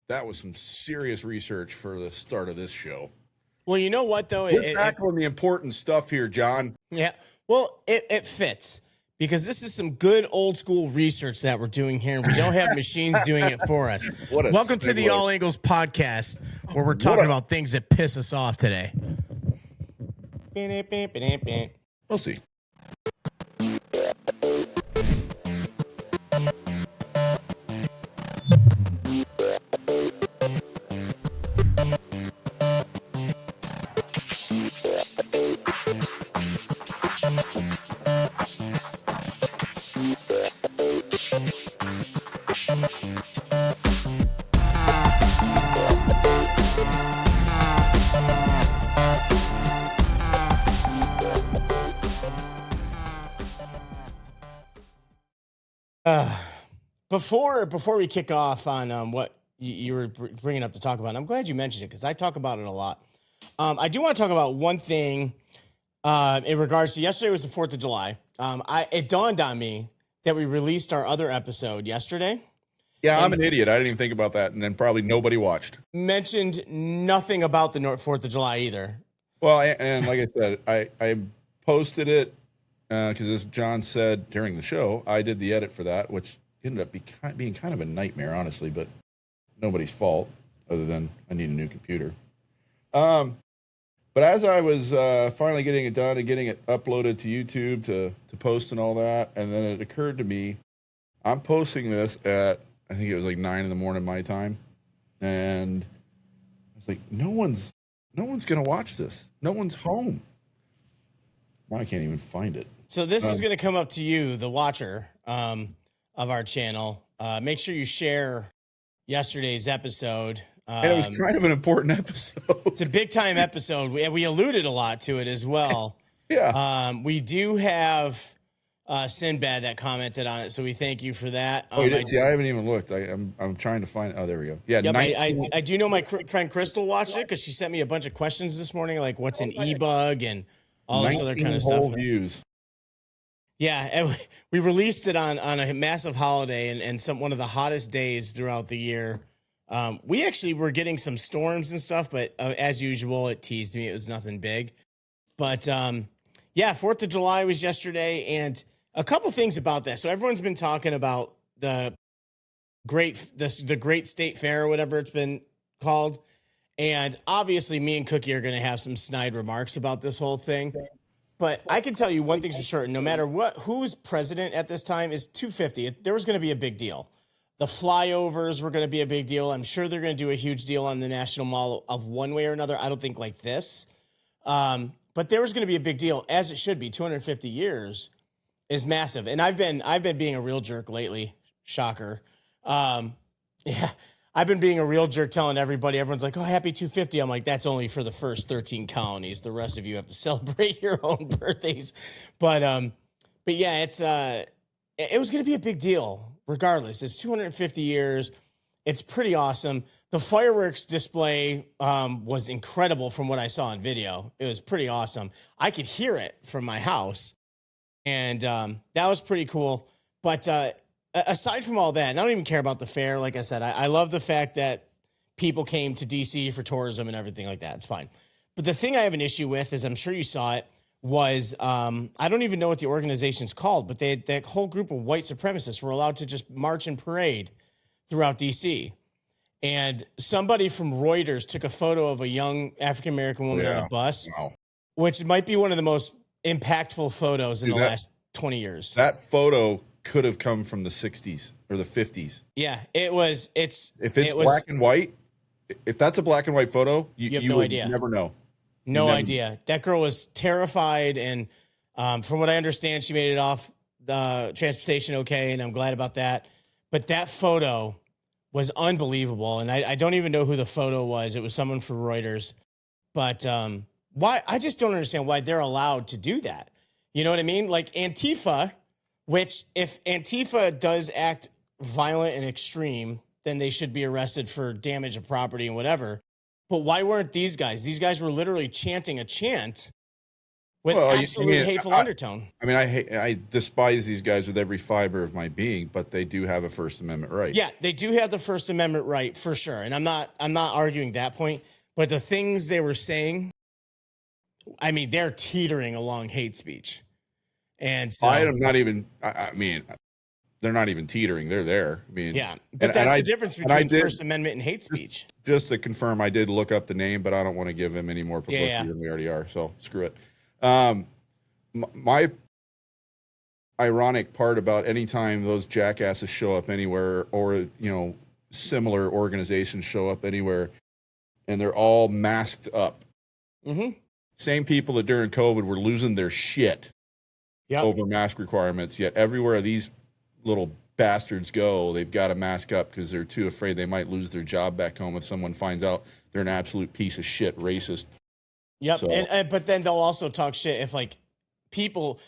That was some serious research for the start of this show. Well, you know what, though? We're tackling the important stuff here, John. Yeah. Well, it fits because this is some good old school research that we're doing here. And we don't have machines doing it for us. Welcome to the All Angles podcast, where we're talking about things that piss us off today. We'll see. Before we kick off on what you were bringing up to talk about, I'm glad you mentioned it because I talk about it a lot. I do want to talk about one thing in regards to yesterday was the 4th of July. It dawned on me that we released our other episode yesterday. Yeah, I'm an idiot. I didn't even think about that, and then probably nobody watched. Mentioned nothing about the 4th of July either. Well, and like I said, I posted it because as John said during the show, I did the edit for that, which ended up being kind of a nightmare, honestly, but nobody's fault other than I need a new computer. But as I was finally getting it done and getting it uploaded to YouTube to post and all that, and then it occurred to me, I'm posting this at, I think it was like 9 a.m. my time, and I was like, no one's gonna watch this. No one's home. Now I can't even find it. So this is going to come up to you, the watcher of our channel. Make sure you share yesterday's episode. And it was kind of an important episode. It's a big time episode. We alluded a lot to it as well. Yeah. We do have Sinbad that commented on it, so we thank you for that. I haven't even looked. I'm trying to find. Oh, there we go. Yeah. Yep, I do know my friend Crystal watched it because she sent me a bunch of questions this morning, like what's an e-bug and all this other kind of stuff. Views. Yeah, and we released it on a massive holiday and one of the hottest days throughout the year. We actually were getting some storms and stuff, but as usual, it teased me. It was nothing big. But yeah, 4th of July was yesterday, and a couple things about that. So everyone's been talking about the great state fair or whatever it's been called. And obviously me and Cookie are going to have some snide remarks about this whole thing. But I can tell you one thing's for certain, no matter who's president at this time is 250. There was going to be a big deal. The flyovers were going to be a big deal. I'm sure they're going to do a huge deal on the National Mall of one way or another. I don't think like this. But there was going to be a big deal, as it should be. 250 years is massive. And I've been being a real jerk lately. Shocker. Yeah. I've been being a real jerk telling everyone's like, oh, happy 250. I'm like, that's only for the first 13 colonies. The rest of you have to celebrate your own birthdays. But yeah, it was going to be a big deal regardless. It's 250 years. It's pretty awesome. The fireworks display was incredible from what I saw on video. It was pretty awesome. I could hear it from my house. And that was pretty cool. But aside from all that, and I don't even care about the fair. Like I said, I love the fact that people came to DC for tourism and everything like that. It's fine. But the thing I have an issue with, is I'm sure you saw it, was I don't even know what the organization's called, but that whole group of white supremacists were allowed to just march and parade throughout DC. And somebody from Reuters took a photo of a young African-American woman on a bus, which might be one of the most impactful photos in the last 20 years. That photo could have come from the 60s or the 50s. Yeah, it was. If it's black and white, if that's a black and white photo, you have no would idea. Never know. No idea. That girl was terrified, and from what I understand, she made it off the transportation okay, and I'm glad about that. But that photo was unbelievable, and I don't even know who the photo was. It was someone from Reuters. But why? I just don't understand why they're allowed to do that. You know what I mean? Like Antifa, which if Antifa does act violent and extreme, then they should be arrested for damage of property and whatever. But why weren't these guys? These guys were literally chanting a chant with Well, absolute hateful undertone. I mean, I despise these guys with every fiber of my being, but they do have a First Amendment right. Yeah, they do have the First Amendment right for sure, and I'm not arguing that point. But the things they were saying, I mean, they're teetering along hate speech, and so I am not even. I mean, they're not even teetering. They're there. I mean, yeah, but that's the difference between First Amendment and hate speech. Just to confirm, I did look up the name, but I don't want to give him any more publicity than we already are. So screw it. My ironic part about any time those jackasses show up anywhere, or similar organizations show up anywhere, and they're all masked up. Mm-hmm. Same people that during COVID were losing their shit over mask requirements. Yet everywhere these little bastards go, they've got to mask up because they're too afraid they might lose their job back home if someone finds out they're an absolute piece of shit racist. Yep. So. But then they'll also talk shit if like people,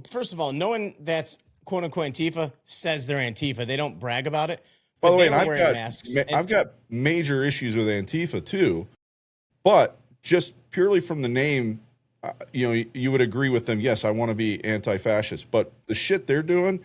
first of all, no one that's quote unquote Antifa says they're Antifa. They don't brag about it. By the way, I've got major issues with Antifa too, but just purely from the name, you would agree with them. Yes, I want to be anti-fascist, but the shit they're doing,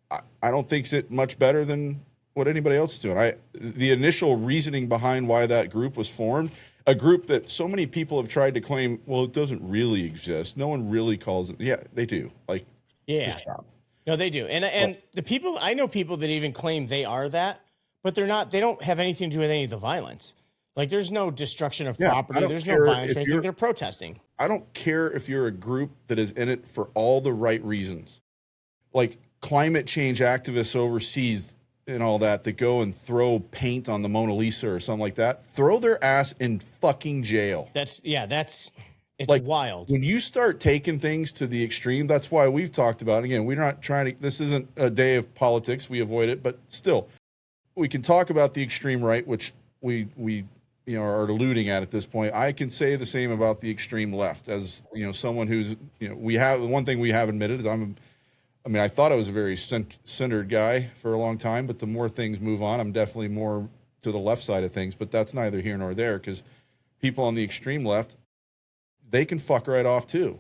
I don't think it's much better than what anybody else is doing. The initial reasoning behind why that group was formed, a group that so many people have tried to claim, well, it doesn't really exist. No one really calls it. Yeah, they do. Like, just stop. No, they do. And the people, I know people that even claim they are that, but they're not, they don't have anything to do with any of the violence. Like there's no destruction of property. There's no violence or anything. They're protesting. I don't care if you're a group that is in it for all the right reasons. Like climate change activists overseas and all that go and throw paint on the Mona Lisa or something like that. Throw their ass in fucking jail. It's like, wild. When you start taking things to the extreme, that's why we've talked about, again, we're not trying to, this isn't a day of politics. We avoid it, but still, we can talk about the extreme right, which we are alluding at this point. I can say the same about the extreme left as, someone who's, one thing we have admitted is I thought I was a very centered guy for a long time, but the more things move on, I'm definitely more to the left side of things, but that's neither here nor there because people on the extreme left, they can fuck right off too.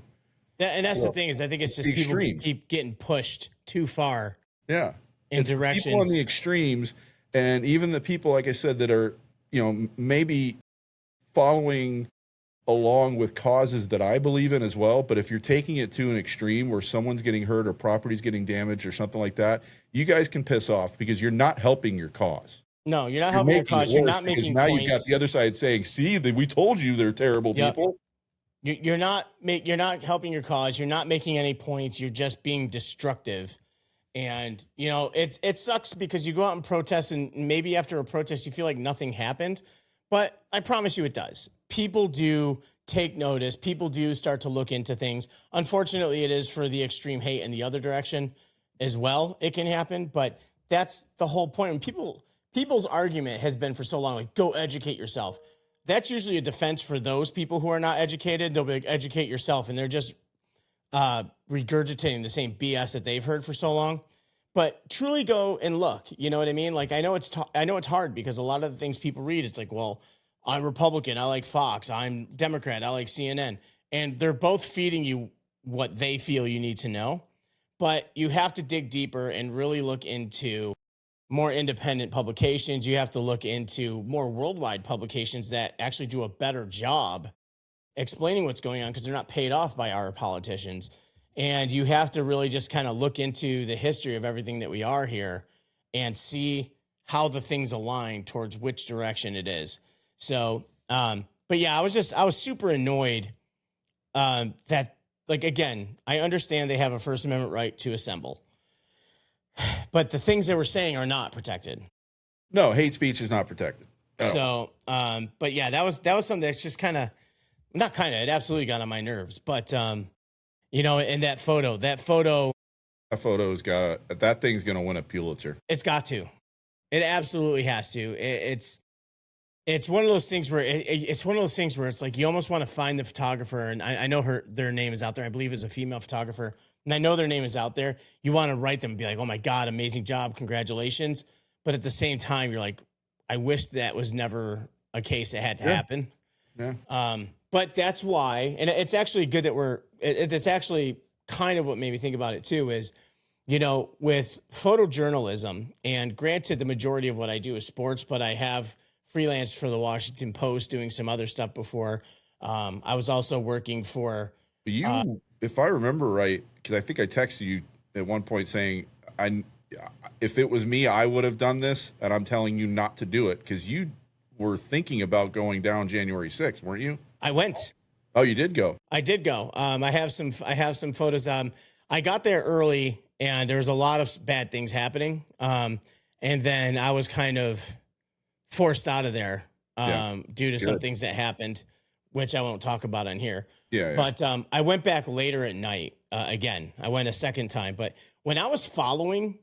And that's the thing is I think it's just people keep getting pushed too far. Yeah. In directions. People on the extremes and even the people, like I said, that are, maybe following along with causes that I believe in as well. But if you're taking it to an extreme where someone's getting hurt or property's getting damaged or something like that, you guys can piss off because you're not helping your cause. No, you're not helping your cause. You're not making now points. You've got the other side saying, see, we told you they're terrible people. You're not helping your cause. You're not making any points. You're just being destructive. And, it sucks because you go out and protest and maybe after a protest, you feel like nothing happened, but I promise you it does. People do take notice. People do start to look into things. Unfortunately, it is for the extreme hate in the other direction as well. It can happen, but that's the whole point. When people's argument has been for so long, like, go educate yourself. That's usually a defense for those people who are not educated. They'll be like, educate yourself. And they're just regurgitating the same BS that they've heard for so long. But truly go and look, you know what I mean? Like, I know it's hard because a lot of the things people read, it's like, well, I'm Republican, I like Fox, I'm Democrat, I like CNN. And they're both feeding you what they feel you need to know. But you have to dig deeper and really look into more independent publications. You have to look into more worldwide publications that actually do a better job explaining what's going on because they're not paid off by our politicians. And you have to really just kind of look into the history of everything that we are here and see how the things align towards which direction it is. So, but yeah, I was super annoyed that, like, again, I understand they have a First Amendment right to assemble, but the things they were saying are not protected. No, hate speech is not protected. So, but yeah, that was something that's just it absolutely got on my nerves, but, and that photo's that thing's going to win a Pulitzer. It's got to. It absolutely has to. It's one of those things where it's like you almost want to find the photographer, and I know their name is out there. I believe it's a female photographer, and I know their name is out there. You want to write them and be like, oh my God, amazing job, congratulations. But at the same time, you're like, I wish that was never a case that had to happen. Yeah. But that's why, and it's actually good that we're it's actually kind of what made me think about it too is, you know, with photojournalism, and granted, the majority of what I do is sports, but I have freelanced for the Washington Post doing some other stuff before. I was also working for, You, if I remember right, because I think I texted you at one point saying, I, if it was me, I would have done this, and I'm telling you not to do it because you were thinking about going down January 6th, weren't you? I went. Oh, you did go. I did go. I have some photos. I got there early, and there was a lot of bad things happening. And then I was kind of forced out of there due to some Good. things that happened, which I won't talk about on here. Yeah. But I went back later at night again. I went a second time. But when I was driving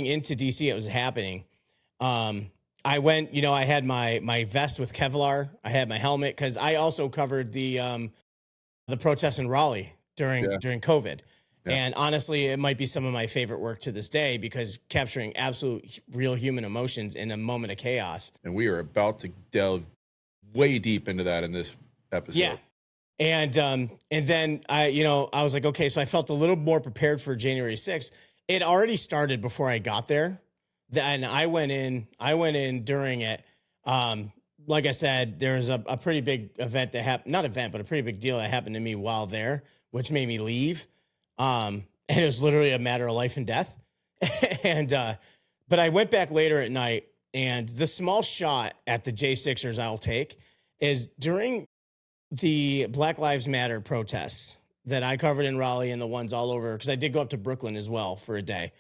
into DC, it was happening. I went, you know, I had my vest with Kevlar. I had my helmet because I also covered the protests in Raleigh during COVID. Yeah. And honestly, it might be some of my favorite work to this day because capturing absolute real human emotions in a moment of chaos. And we are about to delve way deep into that in this episode. Yeah. And then I was like, okay, so I felt a little more prepared for January 6th. It already started before I got there. And I went in during it. Like I said, there was a pretty big event that happened, not event, but a pretty big deal that happened to me while there, which made me leave. And it was literally a matter of life and death. But I went back later at night, and the small shot at the J6ers I'll take is during the Black Lives Matter protests that I covered in Raleigh and the ones all over, because I did go up to Brooklyn as well for a day.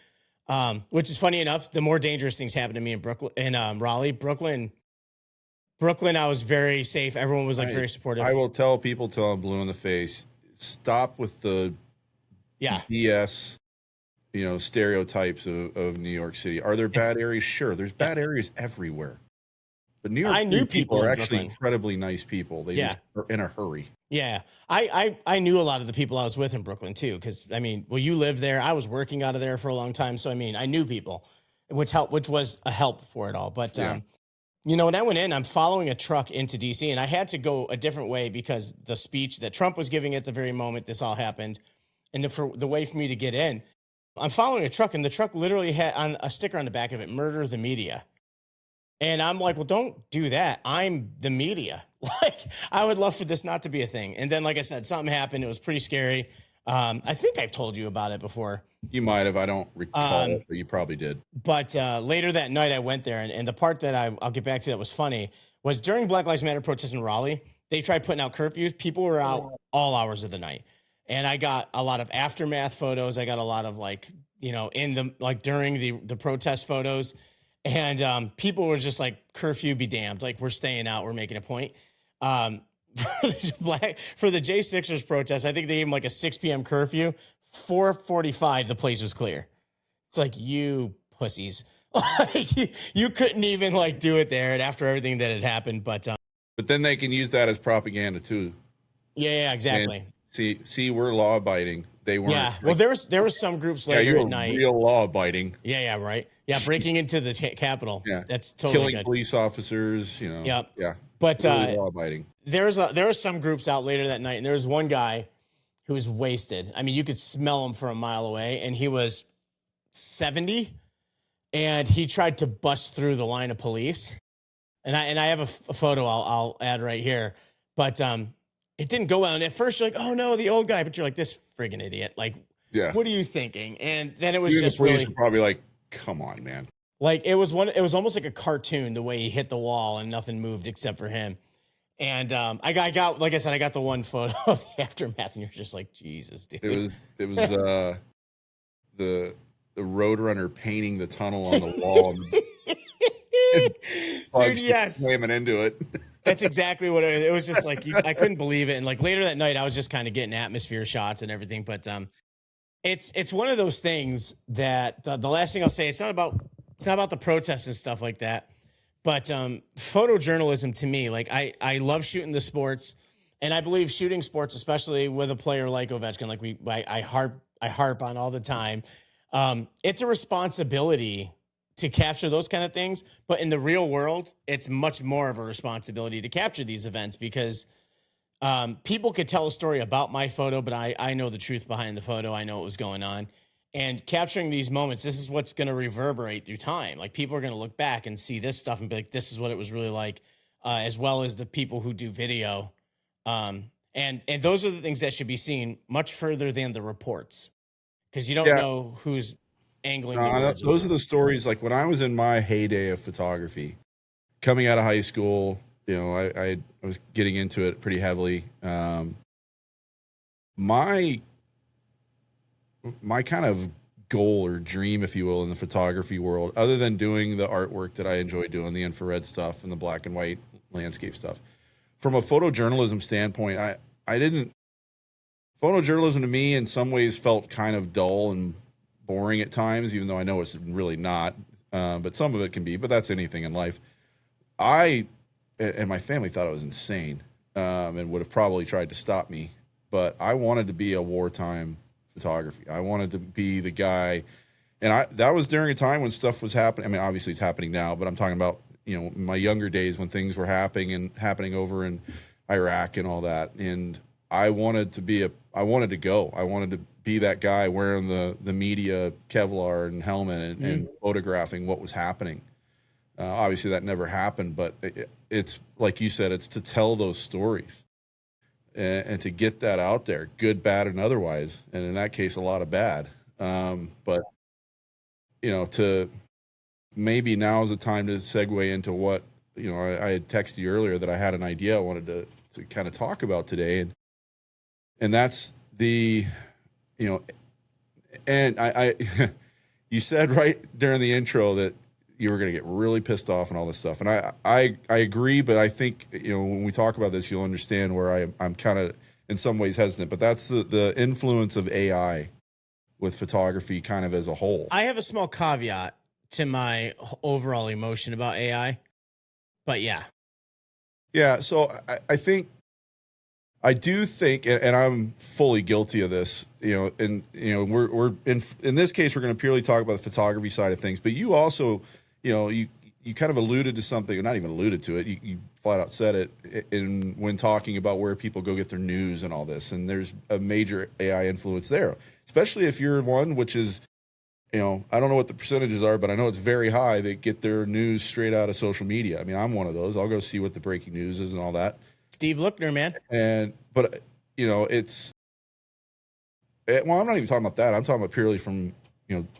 Which is funny enough, the more dangerous things happened to me in Brooklyn, in Raleigh. Brooklyn, I was very safe. Everyone was like very supportive. I will tell people till I'm blue in the face, stop with the BS, you know, stereotypes of New York City. Are there bad areas? Sure, there's bad areas everywhere. But New York City people are actually incredibly nice people. They just are in a hurry. Yeah. I knew a lot of the people I was with in Brooklyn too. Cause I mean, well, you lived there. I was working out of there for a long time. So, I mean, I knew people, which was a help for it all. But, you know, when I went in, I'm following a truck into DC, and I had to go a different way because the speech that Trump was giving at the very moment this all happened, and for the way for me to get in, I'm following a truck, and the truck literally had on a sticker on the back of it, "Murder the Media." And I'm like, well, don't do that. I'm the media. Like, I would love for this not to be a thing. And then, like I said, something happened. It was pretty scary. I think I've told you about it before. You might have. I don't recall, but you probably did. But later that night, I went there. And the part that I'll get back to that was funny was during Black Lives Matter protests in Raleigh, they tried putting out curfews. People were out all hours of the night. And I got a lot of aftermath photos. I got a lot of, like, you know, during the protest photos. And people were just like, curfew be damned. Like, we're staying out. We're making a point. For the J6ers protest, I think they gave them like a 6 p.m. curfew. 4:45, the place was clear. It's like, you pussies. Like, you couldn't even like do it there. And after everything that had happened, but then they can use that as propaganda too. Yeah, exactly. And see, we're law abiding. They weren't. Yeah. Well, there was some groups later at night. Real law abiding. Yeah, right. Yeah, breaking into the Capitol. Yeah, that's totally killing good. Police officers. You know. Yep. Yeah. But really law abiding. There was some groups out later that night, and there was one guy who was wasted. I mean, you could smell him from a mile away, and he was 70, and he tried to bust through the line of police. And I have a photo I'll add right here, but it didn't go well. And at first you're like, oh no, the old guy, but you're like, this friggin' idiot. Like, what are you thinking? And then it was Even just the police really were probably like, come on, man. like it was almost like a cartoon the way he hit the wall and nothing moved except for him. And I got like I said, I got the one photo of the aftermath, and you're just like, Jesus, dude. It was the Roadrunner painting the tunnel on the wall. Dude, yes, slamming into it. That's exactly what it was. Just like I couldn't believe it. And like later that night, I was just kind of getting atmosphere shots and everything. But it's one of those things that the last thing I'll say, it's not about the protests and stuff like that. But photojournalism to me, like I love shooting the sports, and I believe shooting sports, especially with a player like Ovechkin, like I harp on all the time. It's a responsibility to capture those kind of things, but in the real world, it's much more of a responsibility to capture these events because People could tell a story about my photo, but I know the truth behind the photo. I know what was going on. And capturing these moments, this is what's going to reverberate through time. Like people are going to look back and see this stuff and be like, this is what it was really like, as well as the people who do video. And those are the things that should be seen much further than the reports, because you don't Yeah. know who's angling No, towards those are the stories. Like when I was in my heyday of photography, coming out of high school, I was getting into it pretty heavily. My kind of goal or dream, if you will, in the photography world, other than doing the artwork that I enjoy doing, the infrared stuff and the black and white landscape stuff, from a photojournalism standpoint, I didn't. Photojournalism to me, in some ways, felt kind of dull and boring at times, even though I know it's really not. But some of it can be. But that's anything in life. I and my family thought I was insane, and would have probably tried to stop me. But I wanted to be a wartime photography. I wanted to be the guy, and that was during a time when stuff was happening. I mean, obviously it's happening now, but I'm talking about my younger days when things were happening over in Iraq and all that. And I wanted to be I wanted to be that guy wearing the media Kevlar and helmet and photographing what was happening. Obviously that never happened, but it's like you said, it's to tell those stories and to get that out there, good, bad, and otherwise. And in that case, a lot of bad. But to maybe now is the time to segue into what, I had texted you earlier that I had an idea I wanted to kind of talk about today. And that's the, and I you said right during the intro that you were going to get really pissed off and all this stuff. And I agree, but I think, when we talk about this, you'll understand where I'm kind of in some ways hesitant, but that's the influence of AI with photography kind of as a whole. I have a small caveat to my overall emotion about AI, but yeah. Yeah. So I do think, and I'm fully guilty of this, we're in this case, we're going to purely talk about the photography side of things, but you also, you kind of alluded to something, not even alluded to it. You flat out said it when talking about where people go get their news and all this. And there's a major AI influence there, especially if you're one, which is, I don't know what the percentages are, but I know it's very high. They get their news straight out of social media. I mean, I'm one of those. I'll go see what the breaking news is and all that. Steve Lookner, man. But I'm not even talking about that. I'm talking about purely from,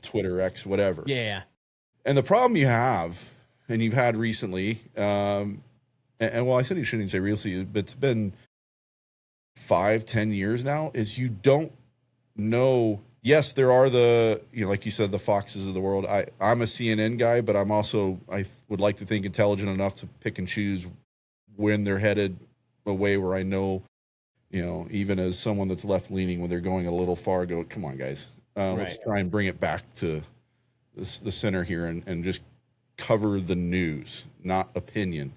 Twitter, X, whatever. Yeah. And the problem you have, and you've had recently, and well, I said you shouldn't say recently, but it's been 5-10 years now, is you don't know. Yes, there are the, like you said, the Foxes of the world. I'm a CNN guy, but I'm also, I would like to think, intelligent enough to pick and choose when they're headed a way where I know, even as someone that's left leaning, when they're going a little far, go, come on, guys, let's try and bring it back to the center here and just cover the news, not opinion.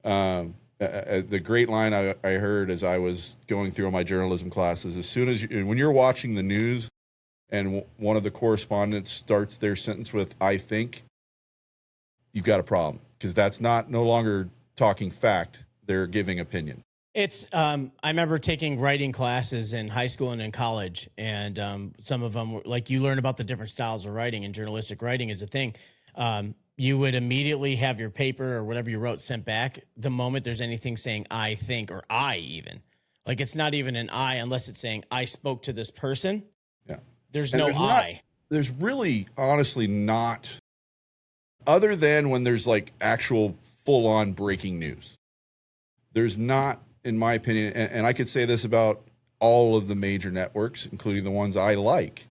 The great line I heard as I was going through my journalism classes, as soon as when you're watching the news and one of the correspondents starts their sentence with, I think, you've got a problem, because that's no longer talking fact. They're giving opinion. It's I remember taking writing classes in high school and in college, and some of them were like, you learn about the different styles of writing, and journalistic writing is a thing. You would immediately have your paper or whatever you wrote sent back the moment there's anything saying I think, or I even. Like, it's not even an I unless it's saying I spoke to this person. Yeah. There's no I. There's really honestly not, other than when there's like actual full on breaking news. There's not, in my opinion, and I could say this about all of the major networks, including the ones I like,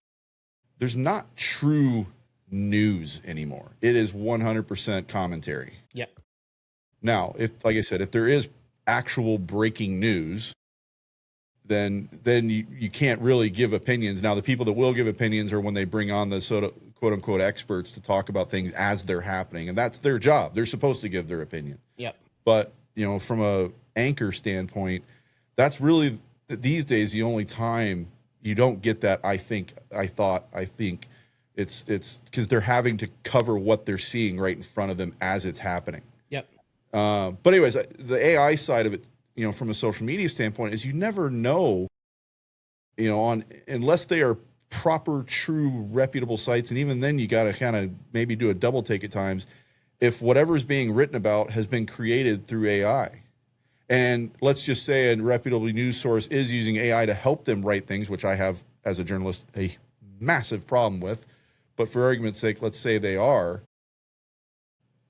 there's not true news anymore. It is 100% commentary. Yep. Now, like I said, if there is actual breaking news, then you can't really give opinions. Now, the people that will give opinions are when they bring on the sort of quote unquote experts to talk about things as they're happening, and that's their job. They're supposed to give their opinion. Yep. But from a anchor standpoint, that's really these days the only time you don't get that I think, I thought, I think. It's because they're having to cover what they're seeing right in front of them as it's happening. Yep. But anyways, the AI side of it, from a social media standpoint, is you never know, unless they are proper, true, reputable sites. And even then you got to kind of maybe do a double take at times if whatever is being written about has been created through AI. And let's just say a reputable news source is using AI to help them write things, which I have, as a journalist, a massive problem with. But for argument's sake, let's say they are.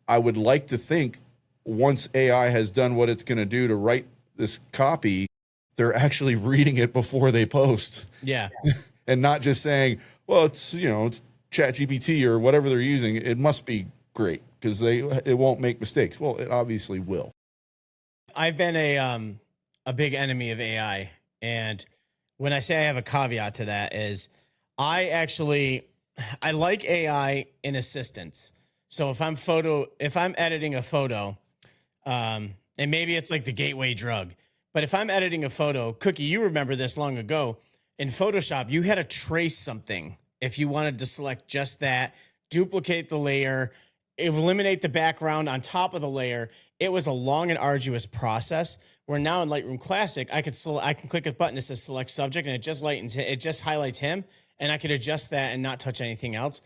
I would like to think once AI has done what it's going to do to write this copy, they're actually reading it before they post. Yeah. And not just saying, well, it's ChatGPT or whatever they're using. It must be great because it won't make mistakes. Well, it obviously will. I've been a big enemy of AI, and when I say I have a caveat to that is I like AI in assistance. So if I'm editing a photo, and maybe it's like the gateway drug, but if I'm editing a photo, Cookie, you remember this long ago in Photoshop, you had to trace something if you wanted to select just that, duplicate the layer, eliminate the background on top of the layer. It was a long and arduous process. Where now in Lightroom Classic, I can click a button that says select subject, and it just highlights him, and I could adjust that and not touch anything else.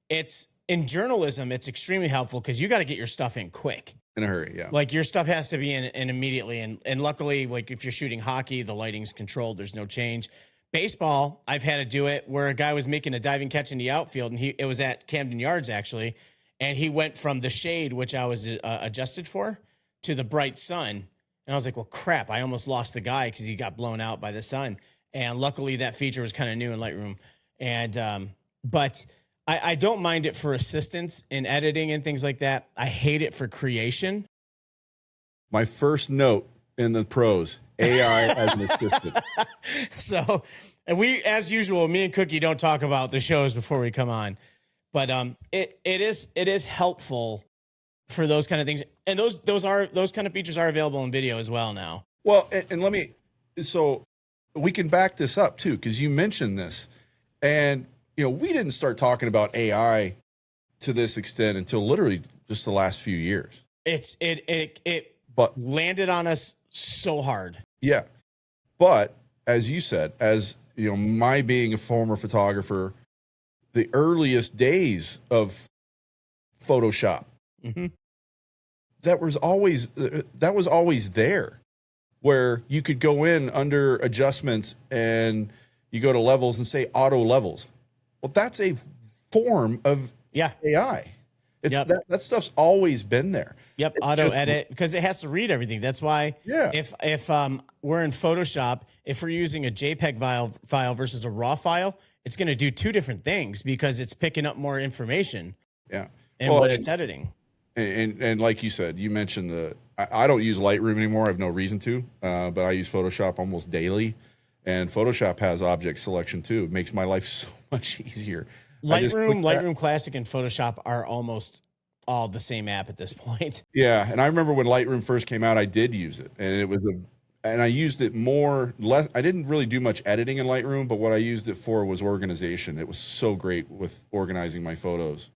It's in journalism, it's extremely helpful because you got to get your stuff in quick. In a hurry, yeah. Like your stuff has to be in immediately, and luckily, like if you're shooting hockey, the lighting's controlled. There's no change. Baseball, I've had to do it where a guy was making a diving catch in the outfield, and it was at Camden Yards actually, and he went from the shade, which I was adjusted for, to the bright sun. And I was like, well, crap, I almost lost the guy because he got blown out by the sun. And luckily that feature was kind of new in Lightroom. And, but I don't mind it for assistance in editing and things like that. I hate it for creation. My first note in the pros, AI as an assistant. So, and we, as usual, me and Cookie don't talk about the shows before we come on, but it is helpful for those kind of things. And those kind of features are available in video as well now. Well, and so we can back this up too, because you mentioned this, and we didn't start talking about AI to this extent until literally just the last few years. But landed on us so hard. Yeah. But as you said, my being a former photographer, the earliest days of Photoshop, mm-hmm. that was always there, where you could go in under adjustments and you go to levels and say auto levels. Well, that's a form of AI. That stuff's always been there. Yep, it's auto edit, because it has to read everything. That's why if we're in Photoshop, if we're using a JPEG file versus a RAW file, it's going to do two different things because it's picking up more information. Yeah. And what it's editing. And like you said, you mentioned I don't use Lightroom anymore. I have no reason to, but I use Photoshop almost daily. And Photoshop has object selection too. It makes my life so much easier. Lightroom Classic and Photoshop are almost all the same app at this point. Yeah, and I remember when Lightroom first came out, I did use it, and I used it less. I didn't really do much editing in Lightroom, but what I used it for was organization. It was so great with organizing my photos.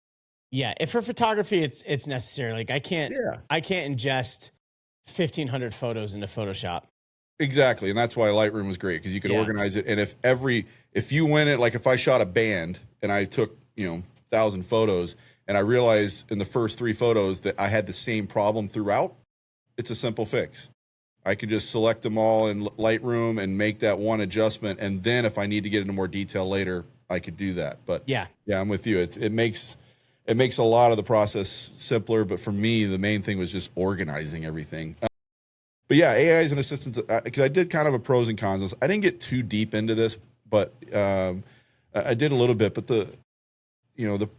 Yeah, if for photography, it's necessary. Like I can't ingest 1,500 photos into Photoshop. Exactly, and that's why Lightroom was great because you could organize it. And if you went it, like if I shot a band and I took 1,000 photos, and I realized in the first 3 photos that I had the same problem throughout, it's a simple fix. I could just select them all in Lightroom and make that one adjustment, and then if I need to get into more detail later, I could do that. But yeah, I'm with you. It makes a lot of the process simpler. But for me, the main thing was just organizing everything. But yeah, AI is an assistant, because I did kind of a pros and cons. I didn't get too deep into this, but I did a little bit. But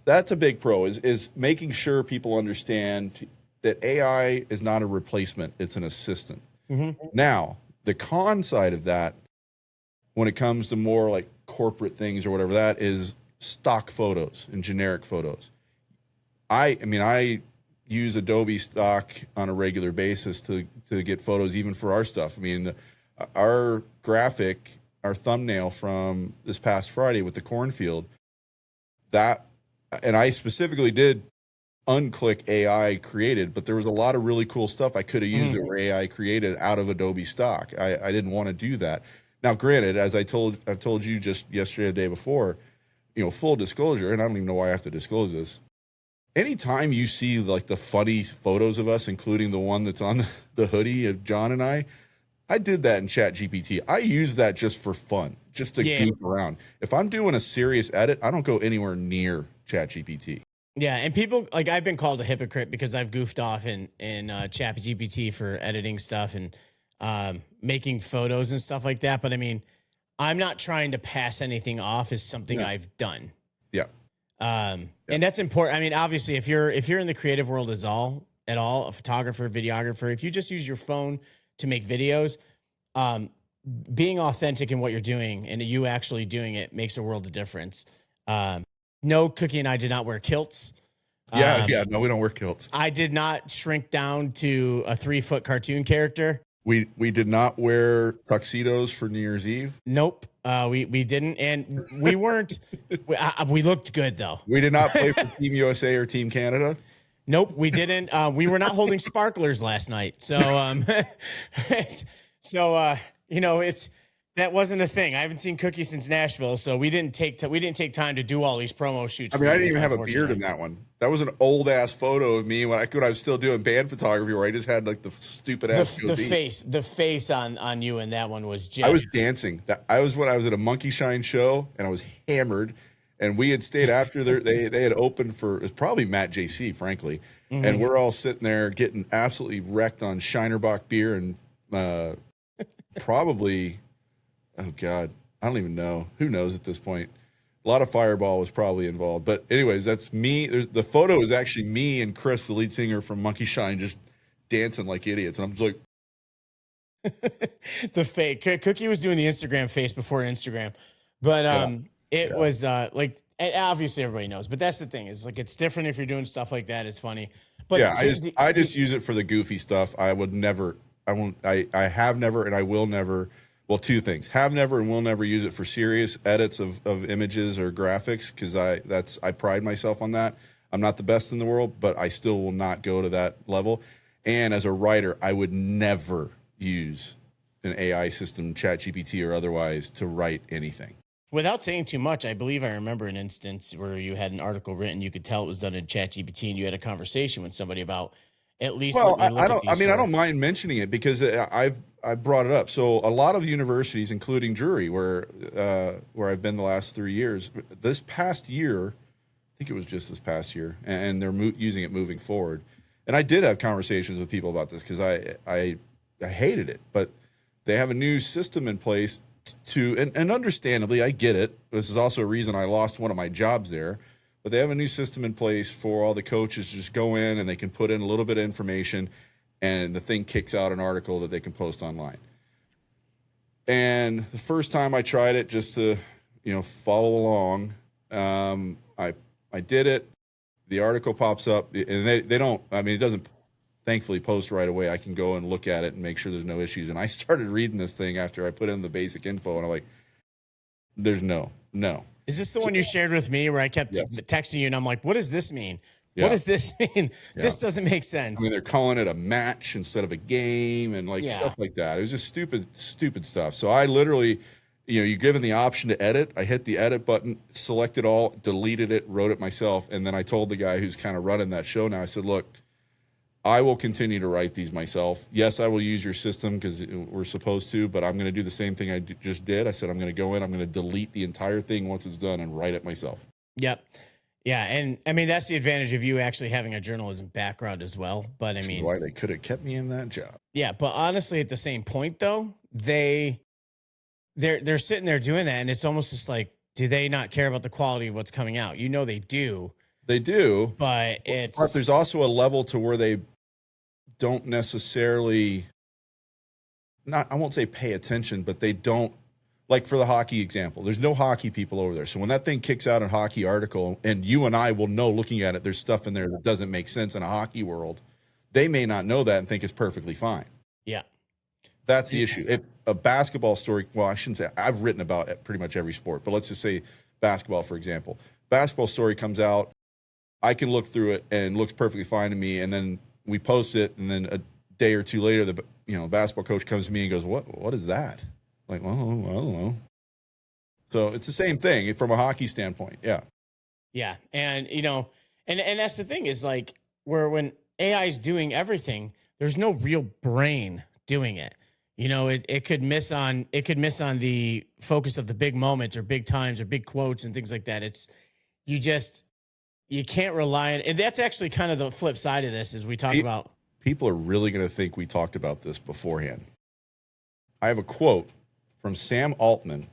that's a big pro is making sure people understand that AI is not a replacement. It's an assistant. Mm-hmm. Now, the con side of that, when it comes to more like corporate things or whatever, that is stock photos and generic photos. I use Adobe stock on a regular basis to get photos, even for our stuff. Our graphic, our thumbnail from this past Friday with the cornfield, and I specifically did unclick AI created, but there was a lot of really cool stuff I could have used that were AI created out of Adobe stock. I didn't want to do that. Now, granted, as I've told you just yesterday, the day before, full disclosure, and I don't even know why I have to disclose this. Anytime you see like the funny photos of us, including the one that's on the hoodie of John and I did that in Chat GPT. I use that just for fun, just to goof around. If I'm doing a serious edit, I don't go anywhere near Chat GPT. Yeah, and people like I've been called a hypocrite because I've goofed off in Chat GPT for editing stuff and making photos and stuff like that. But I mean, I'm not trying to pass anything off as something I've done. Yeah. And that's important. I mean, obviously, if you're in the creative world at all, a photographer, videographer, if you just use your phone to make videos, being authentic in what you're doing and you actually doing it makes a world of difference. No, Cookie and I did not wear kilts. No, we don't wear kilts. I did not shrink down to a 3-foot cartoon character. We did not wear tuxedos for New Year's Eve. Nope. We didn't, and we weren't. We looked good though. We did not play for Team USA or Team Canada. Nope, we didn't. We were not holding sparklers last night, so that wasn't a thing. I haven't seen Cookie since Nashville, so we didn't take time to do all these promo shoots. I mean, I didn't even have a beard in that one. That was an old ass photo of me when I was still doing band photography, where I just had like the stupid ass the face on you in that one was just. I was dancing. I was at a Monkey Shine show and I was hammered, and we had stayed after they had opened for, it was probably Matt JC, frankly, and we're all sitting there getting absolutely wrecked on Shinerbach beer and probably. Oh God, I don't even know. Who knows at this point? A lot of Fireball was probably involved. But anyways, that's me. The photo is actually me and Chris, the lead singer from Monkey Shine, just dancing like idiots. And I'm just like, the fake Cookie was doing the Instagram face before Instagram, but it was like obviously everybody knows. But that's the thing is like it's different if you're doing stuff like that. It's funny. But yeah, I just use it for the goofy stuff. I would never. I won't. I have never, and I will never. Well, two things: have never and will never use it for serious edits of images or graphics, because I pride myself on that. I'm not the best in the world, but I still will not go to that level. And as a writer, I would never use an AI system, ChatGPT or otherwise, to write anything. Without saying too much, I believe I remember an instance where you had an article written. You could tell it was done in ChatGPT, and you had a conversation with somebody about at least. Well, I don't mind mentioning it because I brought it up. So a lot of universities, including Drury, where I've been the last 3 years, this past year, I think it was just this past year, and they're using it moving forward. And I did have conversations with people about this because I hated it, but they have a new system in place and understandably, I get it. This is also a reason I lost one of my jobs there. But they have a new system in place for all the coaches to just go in and they can put in a little bit of information, and the thing kicks out an article that they can post online. And the first time I tried it just to, follow along, I did it. The article pops up, and they don't. I mean, it doesn't thankfully post right away. I can go and look at it and make sure there's no issues. And I started reading this thing after I put in the basic info, and I'm like, there's no. Is this the one you shared with me where I kept texting you and I'm like, what does this mean? Yeah. What does this mean? Yeah. This doesn't make sense. I mean, they're calling it a match instead of a game and stuff like that. It was just stupid stuff. So I literally, you're given the option to edit. I hit the edit button, selected all, deleted it, wrote it myself. And then I told the guy who's kind of running that show now, I said, look, I will continue to write these myself. Yes, I will use your system because we're supposed to, but I'm going to do the same thing I just did. I said, I'm going to go in, I'm going to delete the entire thing once it's done and write it myself. Yep. Yeah. And I mean, that's the advantage of you actually having a journalism background as well. But I mean, why they could have kept me in that job. Yeah. But honestly, at the same point though, they're sitting there doing that. And it's almost just like, do they not care about the quality of what's coming out? They do. They do. But there's also a level to where they don't necessarily I won't say pay attention, but they don't, like for the hockey example, there's no hockey people over there. So when that thing kicks out a hockey article, and you and I will know looking at it, there's stuff in there that doesn't make sense in a hockey world. They may not know that and think it's perfectly fine. Yeah. That's the issue. If a basketball story, well, I shouldn't say, I've written about pretty much every sport, but let's just say basketball, for example. Basketball story comes out, I can look through it and it looks perfectly fine to me. And then we post it, and then a day or two later, the basketball coach comes to me and goes, "What is that?" I'm like, well, I don't know. So it's the same thing from a hockey standpoint. Yeah. Yeah. And, and that's the thing is like when AI is doing everything, there's no real brain doing it. It could miss on the focus of the big moments or big times or big quotes and things like that. You can't rely on, and that's actually kind of the flip side of this as we talk about. People are really going to think we talked about this beforehand. I have a quote from Sam Altman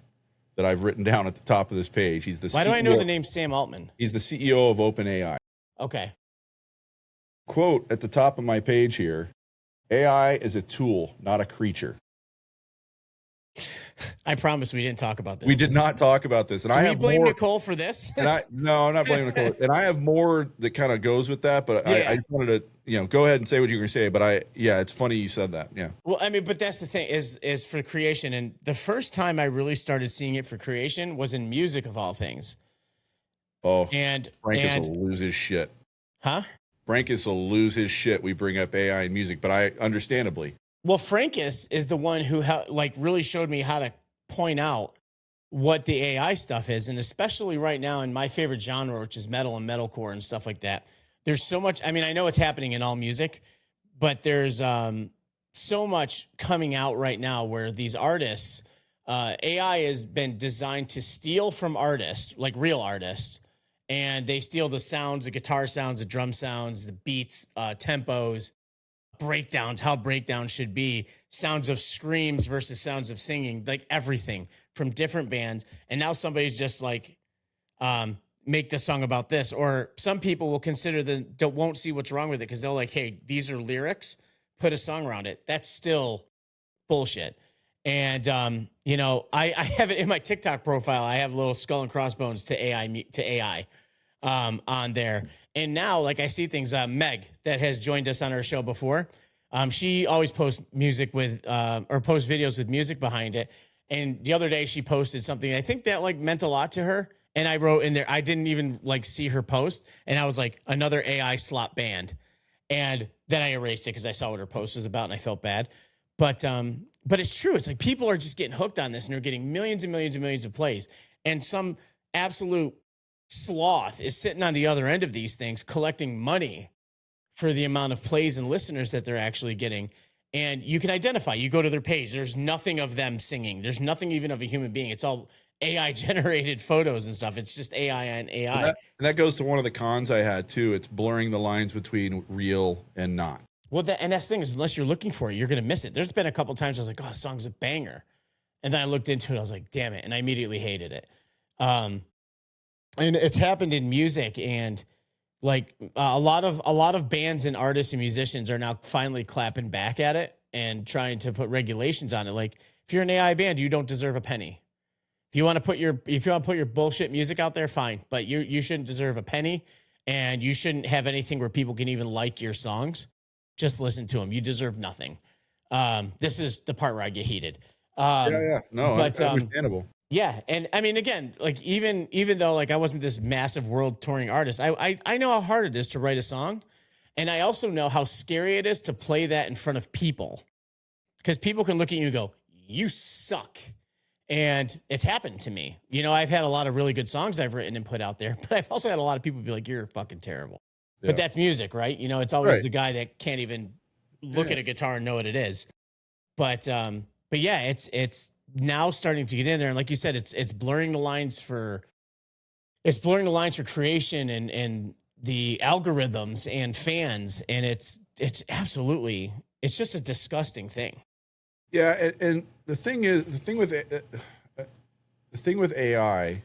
that I've written down at the top of this page. He's the Why do I know the name Sam Altman? He's the CEO of OpenAI. Okay. Quote at the top of my page here: AI is a tool, not a creature. I promise we didn't talk about this. We did not talk about this. And I have blame more, Nicole for this? No, I'm not blaming Nicole. And I have more that kind of goes with that, but I just wanted to, go ahead and say what you're going to say. But it's funny you said that. Yeah. Well, I mean, but that's the thing is for creation. And the first time I really started seeing it for creation was in music, of all things. Oh, Frankus will lose his shit. Huh? Frankus will lose his shit. We bring up AI in music, but understandably. Well, Frankus is the one who really showed me how to point out what the AI stuff is. And especially right now in my favorite genre, which is metal and metalcore and stuff like that, there's so much. I mean, I know it's happening in all music, but there's so much coming out right now where these artists, AI has been designed to steal from artists, like real artists, and they steal the sounds, the guitar sounds, the drum sounds, the beats, tempos, breakdowns, how breakdowns should be, sounds of screams versus sounds of singing, like everything from different bands. And now somebody's just like, make the song about this. Or some people will consider won't see what's wrong with it because they're like, hey, these are lyrics, put a song around it. That's still bullshit. And, I have it in my TikTok profile. I have a little skull and crossbones to AI on there. And now, like I see things, Meg that has joined us on our show before. She always posts music or posts videos with music behind it. And the other day she posted something. I think that meant a lot to her. And I wrote in there, I didn't even see her post. And I was like, another AI slop band. And then I erased it because I saw what her post was about and I felt bad. But it's true. It's like people are just getting hooked on this and they're getting millions and millions and millions of plays. And some absolute sloth is sitting on the other end of these things collecting money for the amount of plays and listeners that they're actually getting. And you can identify, you go to their page, there's nothing of them singing, there's nothing even of a human being. It's all AI generated photos and stuff. It's just AI and AI. And that goes to one of the cons I had too. It's blurring the lines between real and not. Well, and that's the thing is, unless you're looking for it, you're going to miss it. There's been a couple times I was like, oh, this song's a banger. And then I looked into it, I was like, damn it. And I immediately hated it. And it's happened in music, and a lot of bands and artists and musicians are now finally clapping back at it and trying to put regulations on it. Like, if you're an AI band, you don't deserve a penny. If you want to put your bullshit music out there, fine, but you shouldn't deserve a penny, and you shouldn't have anything where people can even like your songs. Just listen to them. You deserve nothing. This is the part where I get heated. No, but understandable. Yeah, and I mean, again, even though I wasn't this massive world touring artist, I know how hard it is to write a song, and I also know how scary it is to play that in front of people, because people can look at you and go, "You suck," and it's happened to me. I've had a lot of really good songs I've written and put out there, but I've also had a lot of people be like, "You're fucking terrible." Yeah. But that's music, right? It's always the guy that can't even look at a guitar and know what it is. But yeah, it's now starting to get in there, and like you said, it's blurring the lines for creation and the algorithms and fans, and it's absolutely, it's just a disgusting thing. Yeah, and the thing with AI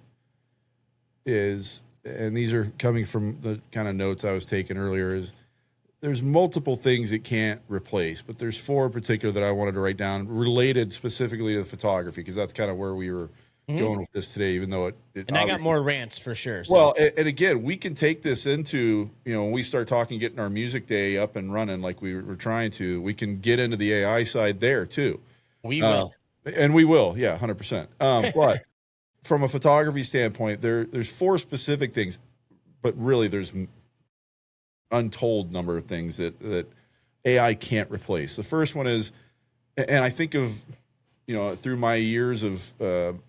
is, and these are coming from the kind of notes I was taking earlier, is there's multiple things it can't replace, but there's 4 in particular that I wanted to write down related specifically to photography, because that's kind of where we were going with this today, even though it and I got more rants for sure. So. Well, and again, we can take this into, when we start talking, getting our music day up and running like we were trying to, we can get into the AI side there too. We will. And we will, yeah, 100%. But from a photography standpoint, there's 4 specific things, but really there's untold number of things that AI can't replace. The first one is, and I think of, through my years of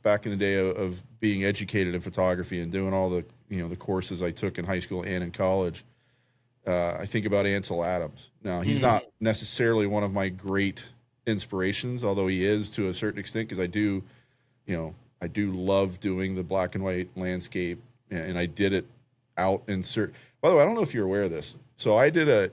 back in the day of being educated in photography and doing all the, the courses I took in high school and in college, I think about Ansel Adams. Now, he's not necessarily one of my great inspirations, although he is to a certain extent, because I do love doing the black and white landscape, and I did it out in certain. By the way, I don't know if you're aware of this. So I did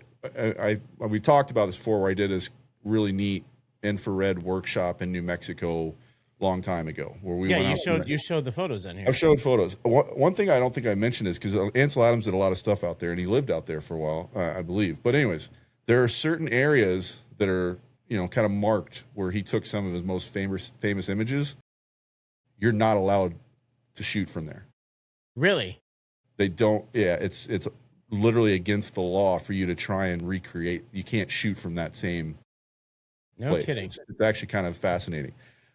we talked about this before, where I did this really neat infrared workshop in New Mexico long time ago, where we went out. You showed the photos in here. I've showed photos. One thing I don't think I mentioned is because Ansel Adams did a lot of stuff out there, and he lived out there for a while, I believe. But anyways, there are certain areas that are kind of marked where he took some of his most famous images. You're not allowed to shoot from there. Really? They don't. Yeah, it's literally against the law for you to try and recreate. You can't shoot from that same place. Kidding. It's actually kind of fascinating.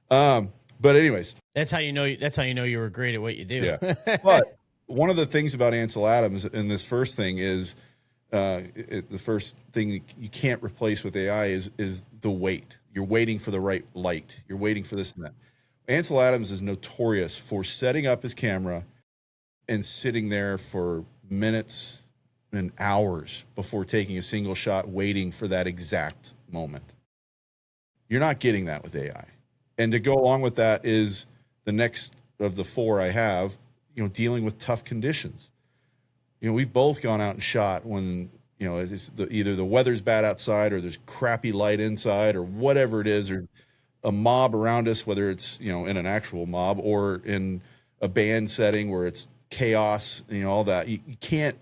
But anyways, that's how you know you were great at what you do. Yeah. But one of the things about Ansel Adams in this first thing is the first thing you can't replace with AI is the wait. You're waiting for the right light. You're waiting for this and that. Ansel Adams is notorious for setting up his camera and sitting there for minutes and hours before taking a single shot, waiting for that exact moment. You're not getting that with AI. And to go along with that is the next of the four I have, dealing with tough conditions. We've both gone out and shot when, it's either the weather's bad outside or there's crappy light inside or whatever it is, or a mob around us, whether it's, in an actual mob or in a band setting where it's chaos, all that. You can't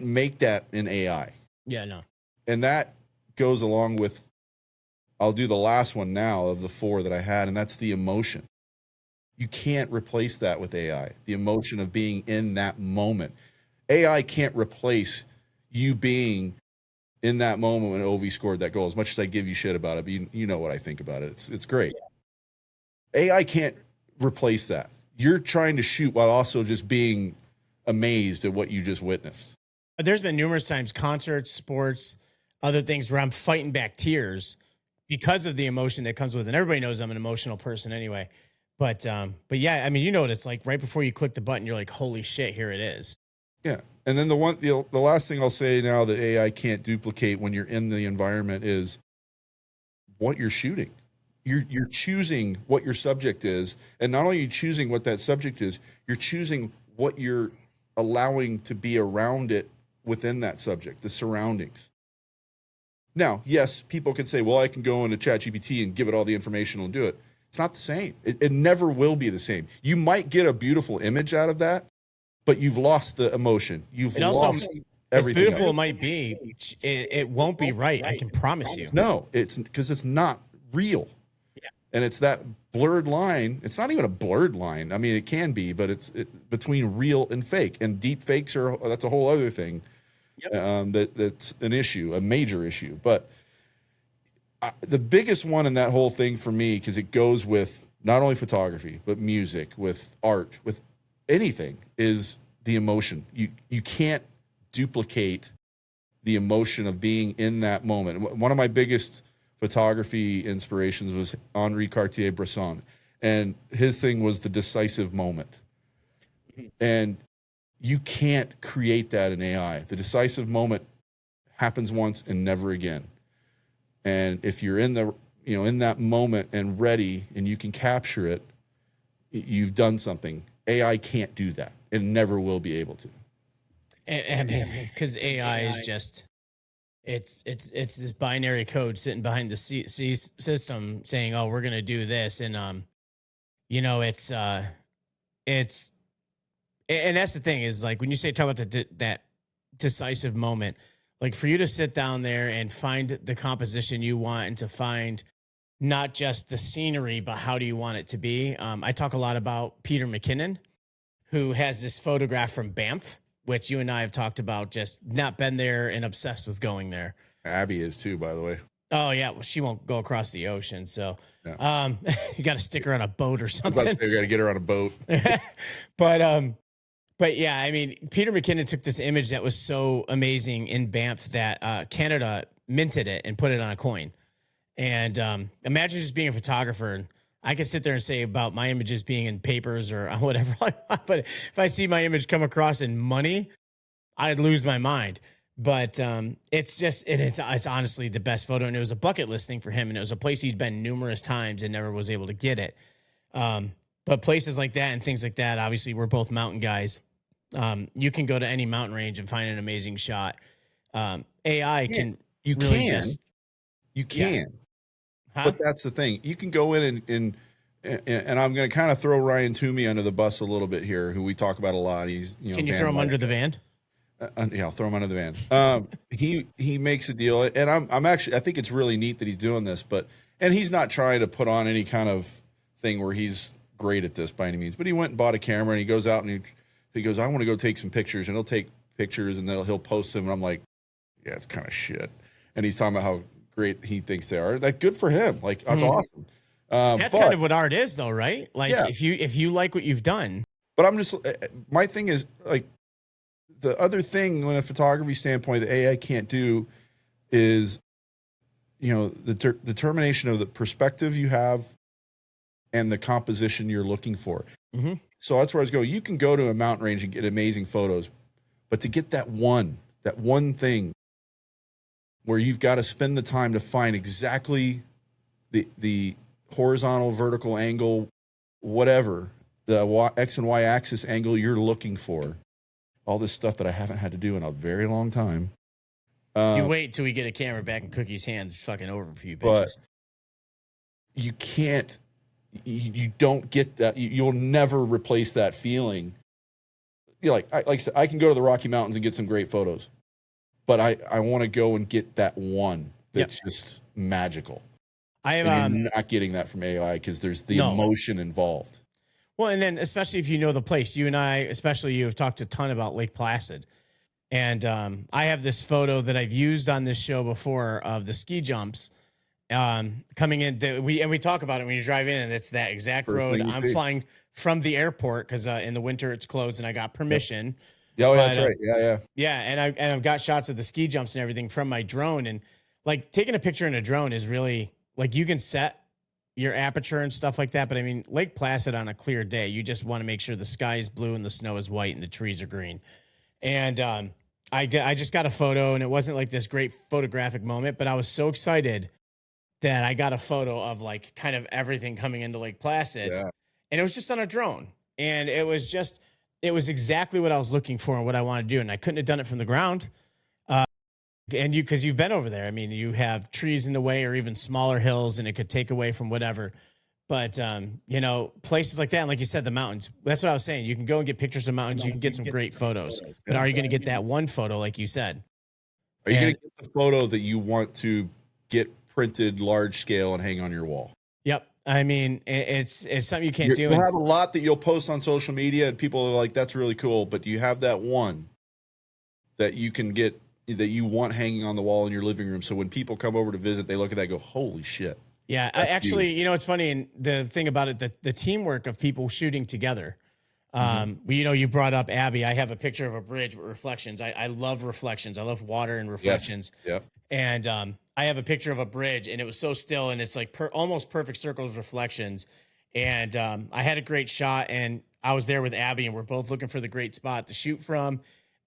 make that in AI. Yeah, no. And that goes along with, I'll do the last one now of the four that I had, and that's the emotion. You can't replace that with AI, the emotion of being in that moment. AI can't replace you being in that moment when Ovi scored that goal. As much as I give you shit about it, but you know what I think about it. It's great. Yeah. AI can't replace that. You're trying to shoot while also just being amazed at what you just witnessed. There's been numerous times, concerts, sports, other things, where I'm fighting back tears because of the emotion that comes with it. And everybody knows I'm an emotional person anyway. But yeah, I mean, what it's like right before you click the button, you're like, holy shit, here it is. Yeah. And then the last thing I'll say now that AI can't duplicate when you're in the environment is what you're shooting. You're choosing what your subject is. And not only are you choosing what that subject is, you're choosing what you're allowing to be around it within that subject, the surroundings. Now, yes, people can say, well, I can go into ChatGPT and give it all the information and do it. It's not the same. It never will be the same. You might get a beautiful image out of that, but you've lost the emotion. You've lost everything. As beautiful it might be, it won't be right. I can promise you. No, it's because it's not real. Yeah. And it's that blurred line. It's not even a blurred line. I mean, it can be, but it's between real and fake. And deep fakes that's a whole other thing. Yep. That's an issue, a major issue. But the biggest one in that whole thing for me, because it goes with not only photography, but music, with art, with anything, is the emotion. You can't duplicate the emotion of being in that moment. One of my biggest photography inspirations was Henri Cartier-Bresson, and his thing was the decisive moment. And you can't create that in AI. The decisive moment happens once and never again. And if you're in that moment and ready and you can capture it, you've done something. AI can't do that and never will be able to. And because AI is just, it's this binary code sitting behind the C system saying, oh, we're going to do this. And, and that's the thing is, like, when you talk about that decisive moment, like, for you to sit down there and find the composition you want and to find not just the scenery, but how do you want it to be? I talk a lot about Peter McKinnon, who has this photograph from Banff, which you and I have talked about, just not been there and obsessed with going there. Abby is too, by the way. Oh yeah. Well, she won't go across the ocean. So, yeah. You got to stick her on a boat or something. You got to get her on a boat. But, But yeah, I mean, Peter McKinnon took this image that was so amazing in Banff that Canada minted it and put it on a coin. And imagine just being a photographer. And I could sit there and say about my images being in papers or whatever. But if I see my image come across in money, I'd lose my mind. But it's just, and it's honestly the best photo. And it was a bucket list thing for him. And it was a place he'd been numerous times and never was able to get it. But places like that and things like that, obviously, we're both mountain guys. You can go to any mountain range and find an amazing shot. AI can you really can just, you can, yeah. but that's the thing. You can go in and I'm going to kind of throw Ryan Toomey under the bus a little bit here, who we talk about a lot. He's Can you throw him under the van? Yeah, I'll throw him under the van. He makes a deal, and I'm actually, I think it's really neat that he's doing this, and he's not trying to put on any kind of thing where he's great at this by any means. But he went and bought a camera, and he goes out and he goes, I want to go take some pictures, and he'll take pictures and he'll post them, and I'm like, yeah, it's kind of shit. And he's talking about how great he thinks they are. Like, good for him. Like, that's awesome. That's kind of what art is, though, right? Like, Yeah. if you like what you've done. But I'm just, my thing is, like, the other thing when a photography standpoint that AI can't do is, the determination of the perspective you have and the composition you're looking for. Mm-hmm. So that's where I was going. You can go to a mountain range and get amazing photos, but to get that one thing where you've got to spend the time to find exactly the horizontal, vertical angle, whatever, the X and Y axis angle you're looking for, all this stuff that I haven't had to do in a very long time. You wait till we get a camera back in Cookie's hands. It's fucking over for you bitches. But you can't, you don't get that. You'll never replace that feeling. Like I said, I can go to the Rocky Mountains and get some great photos, but I want to go and get that one that's just magical. I And am you're not getting that from AI because there's the emotion involved. Well, and then especially if you know the place, you and I, especially you, have talked a ton about Lake Placid. And I have this photo that I've used on this show before of the ski jumps coming in. We talk about it when you drive in, and it's that exact road. I'm flying from the airport because in the winter it's closed, and I got permission. Yeah, that's right. Yeah. And I've got shots of the ski jumps and everything from my drone. And like taking a picture in a drone is really like you can set your aperture and stuff like that. But I mean, Lake Placid on a clear day, you just want to make sure the sky is blue and the snow is white and the trees are green. And I just got a photo, and it wasn't like this great photographic moment, but I was so excited that I got a photo of like kind of everything coming into Lake Placid. Yeah. And it was just on a drone. And it was exactly what I was looking for and what I wanted to do. And I couldn't have done it from the ground. And because you've been over there, I mean, you have trees in the way or even smaller hills, and it could take away from whatever. But, places like that, and like you said, the mountains, that's what I was saying. You can go and get pictures of mountains. You can get some great photos. But are you going to get that one photo, like you said? Are you going to get the photo that you want to get printed large scale and hang on your wall? Yep. I mean, it's something you can't do. You'll have a lot that you'll post on social media, and people are like, that's really cool. But do you have that one that you can get, that you want hanging on the wall in your living room? So when people come over to visit, they look at that and go, holy shit. Yeah, actually, it's funny. And the thing about it, the teamwork of people shooting together. You brought up Abby. I have a picture of a bridge with reflections. I love reflections. I love water and reflections. Yes. Yep. And I have a picture of a bridge, and it was so still, and it's like almost perfect circles of reflections. And I had a great shot, and I was there with Abby, and we're both looking for the great spot to shoot from.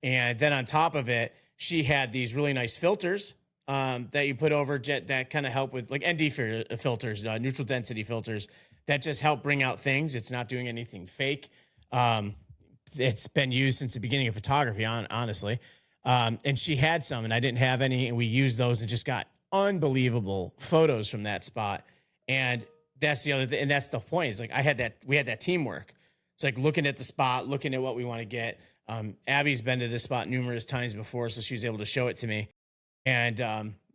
And then on top of it, she had these really nice filters that you put over that kind of help with like ND filters, neutral density filters that just help bring out things. It's not doing anything fake. It's been used since the beginning of photography, honestly. And she had some, and I didn't have any, and we used those and just got unbelievable photos from that spot. And that's the other thing, and that's the point. Is like we had that teamwork. It's like looking at the spot, looking at what we want to get. Abby's been to this spot numerous times before, so she was able to show it to me. And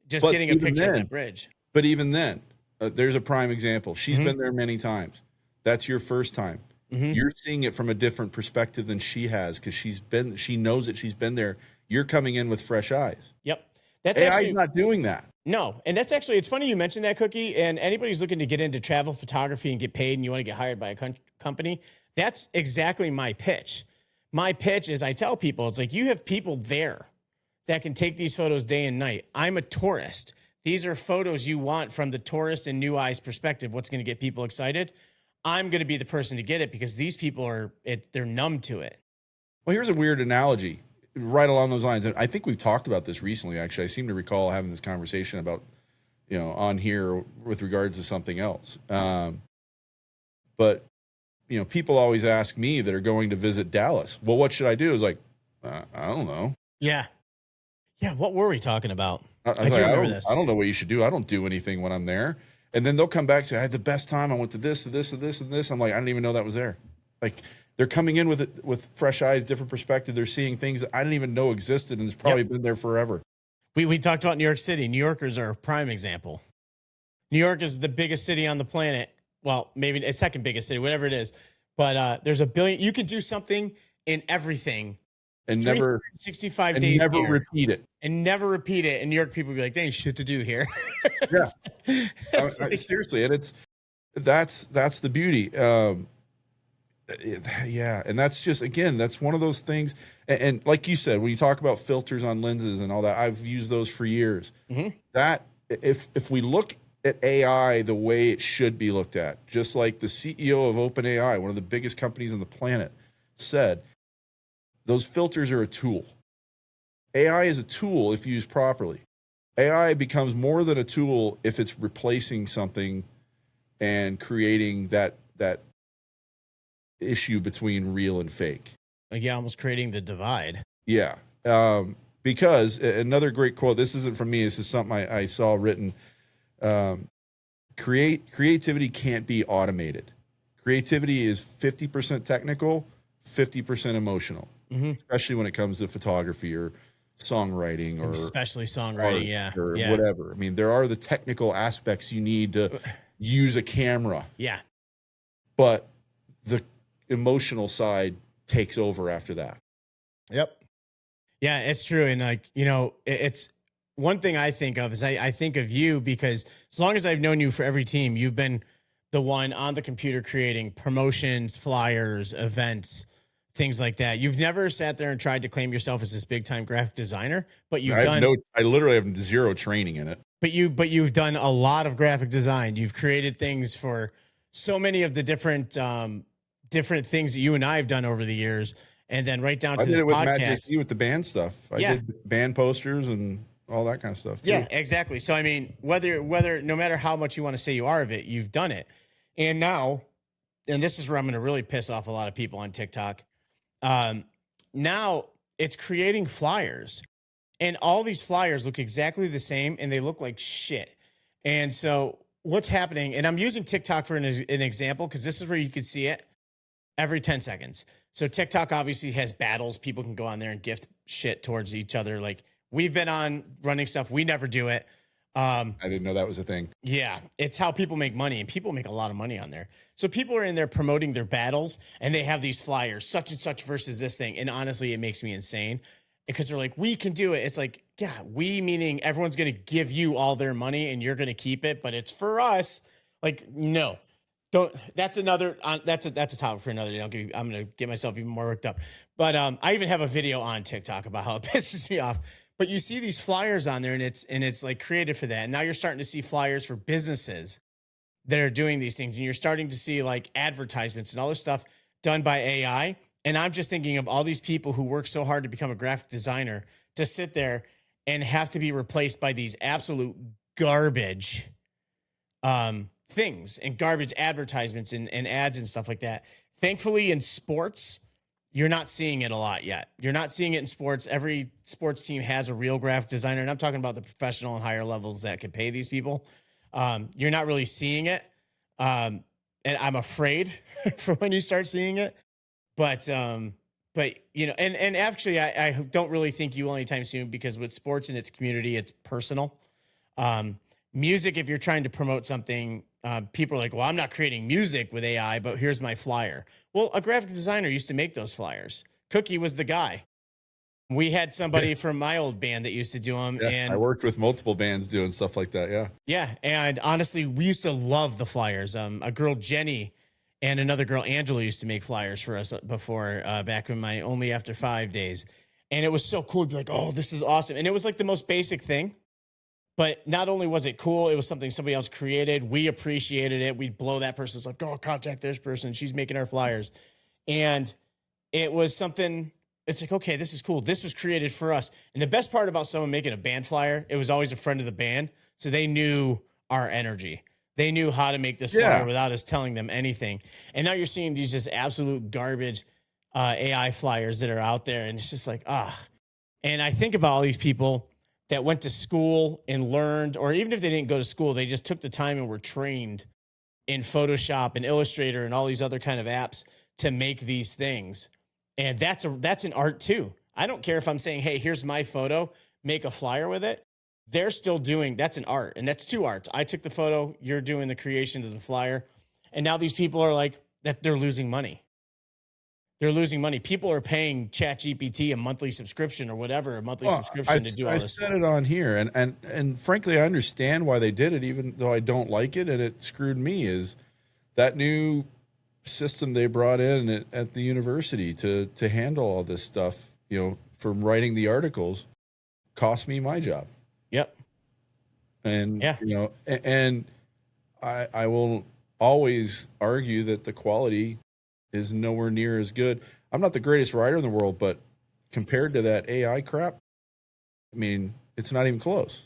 just getting a picture of that bridge. But even then, there's a prime example. She's been there many times. That's your first time. You're seeing it from a different perspective than she has because she knows that she's been there. You're coming in with fresh eyes. Yep. That's AI's not doing that. No. And that's actually, it's funny you mentioned that, Cookie. And anybody who's looking to get into travel photography and get paid and you want to get hired by a company, that's exactly my pitch. my pitch is I tell people, it's like, you have people there that can take these photos day and night. I'm a tourist. These are photos you want from the tourist and new eyes perspective. What's going to get people excited? I'm going to be the person to get it because these people they're numb to it. Well, here's a weird analogy right along those lines. And I think we've talked about this recently, actually. I seem to recall having this conversation about, on here with regards to something else. But, people always ask me that are going to visit Dallas, well, what should I do? It's like, I don't know. Yeah. Yeah. What were we talking about? I don't know what you should do. I don't do anything when I'm there. And then they'll come back and say, I had the best time. I went to this, to this, to this, and this. I'm like, I didn't even know that was there. Like, they're coming in with fresh eyes, different perspective. They're seeing things that I didn't even know existed, and it's probably been there forever. We talked about New York City. New Yorkers are a prime example. New York is the biggest city on the planet. Well, maybe a second biggest city, whatever it is. But there's a billion. You can do something in everything. And never 65 days. Never repeat it. And never repeat it. And New York people will be like, there ain't shit to do here. Yeah. Seriously. And that's the beauty. Yeah. And that's just, again, that's one of those things. And like you said, when you talk about filters on lenses and all that, I've used those for years. Mm-hmm. That if we look at AI the way it should be looked at, just like the CEO of OpenAI, one of the biggest companies on the planet, said, those filters are a tool. AI is a tool if used properly. AI becomes more than a tool if it's replacing something and creating that issue between real and fake. Yeah, almost creating the divide. Yeah. Because another great quote, this isn't from me, this is something I saw written. Creativity can't be automated. Creativity is 50% technical, 50% emotional. Mm-hmm. Especially when it comes to photography or songwriting, or especially songwriting, or whatever. I mean, there are the technical aspects you need to use a camera. Yeah. But the emotional side takes over after that. Yep. Yeah, it's true. And it's one thing I think of is I think of you because as long as I've known you for every team, you've been the one on the computer creating promotions, flyers, events, things like that. You've never sat there and tried to claim yourself as this big time graphic designer, but I literally have zero training in it. But you've done a lot of graphic design. You've created things for so many of the different things that you and I have done over the years. And then right down to this podcast. I did it with Matt with the band stuff. I did band posters and all that kind of stuff too. Yeah, exactly. So, I mean, whether no matter how much you want to say you are of it, you've done it. And now, and this is where I'm going to really piss off a lot of people on TikTok. Now it's creating flyers, and all these flyers look exactly the same and they look like shit. And so what's happening, and I'm using TikTok for an example, because this is where you can see it every 10 seconds. So TikTok obviously has battles. People can go on there and gift shit towards each other. Like, we've been on running stuff. We never do it. I didn't know that was a thing. Yeah, it's how people make money, and people make a lot of money on there. So people are in there promoting their battles, and they have these flyers, such and such versus this thing. And honestly, it makes me insane because they're like, we can do it. It's like, yeah, we meaning everyone's going to give you all their money and you're going to keep it, but it's for us. Like, no, don't. That's another. That's a topic for another day. I'm going to get myself even more worked up. But I even have a video on TikTok about how it pisses me off. But you see these flyers on there, and it's like created for that. And now you're starting to see flyers for businesses that are doing these things. And you're starting to see like advertisements and all this stuff done by AI. And I'm just thinking of all these people who work so hard to become a graphic designer to sit there and have to be replaced by these absolute garbage things and garbage advertisements and ads and stuff like that. Thankfully, in sports, you're not seeing it a lot yet. You're not seeing it in sports. Every sports team has a real graphic designer. And I'm talking about the professional and higher levels that can pay these people. You're not really seeing it. And I'm afraid for when you start seeing it. But you know, and actually I don't really think you will anytime soon, because with sports and its community, it's personal. Music, if you're trying to promote something, people are like, well, I'm not creating music with AI, but here's my flyer. Well, a graphic designer used to make those flyers. Cookie was the guy. We had somebody from my old band that used to do them. Yeah, and I worked with multiple bands doing stuff like that. Yeah. Yeah. And honestly, we used to love the flyers. A girl, Jenny, and another girl, Angela, used to make flyers for us before, back in my Only After 5 days. And it was so cool to be like, oh, this is awesome. And it was like the most basic thing. But not only was it cool, it was something somebody else created. We appreciated it. We'd blow that person's like, oh, contact this person. She's making our flyers. And it was something, it's like, okay, this is cool. This was created for us. And the best part about someone making a band flyer, it was always a friend of the band. So they knew our energy. They knew how to make this flyer without us telling them anything. And now you're seeing these just absolute garbage AI flyers that are out there. And it's just like, And I think about all these people that went to school and learned, or even if they didn't go to school, they just took the time and were trained in Photoshop and Illustrator and all these other kind of apps to make these things. And that's an art too. I don't care if I'm saying, hey, here's my photo, make a flyer with it. They're still doing, that's an art. And that's two arts. I took the photo, you're doing the creation of the flyer. And now these people are like, that they're losing money. They're losing money. People are paying ChatGPT a monthly subscription or whatever, a monthly subscription to do all this. I said it on here, and frankly, I understand why they did it, even though I don't like it, and it screwed me. Is that new system they brought in at the university to handle all this stuff? You know, from writing the articles, cost me my job. Yep. And you know, and I will always argue that the quality is nowhere near as good. I'm not the greatest writer in the world, but compared to that AI crap, I mean, it's not even close.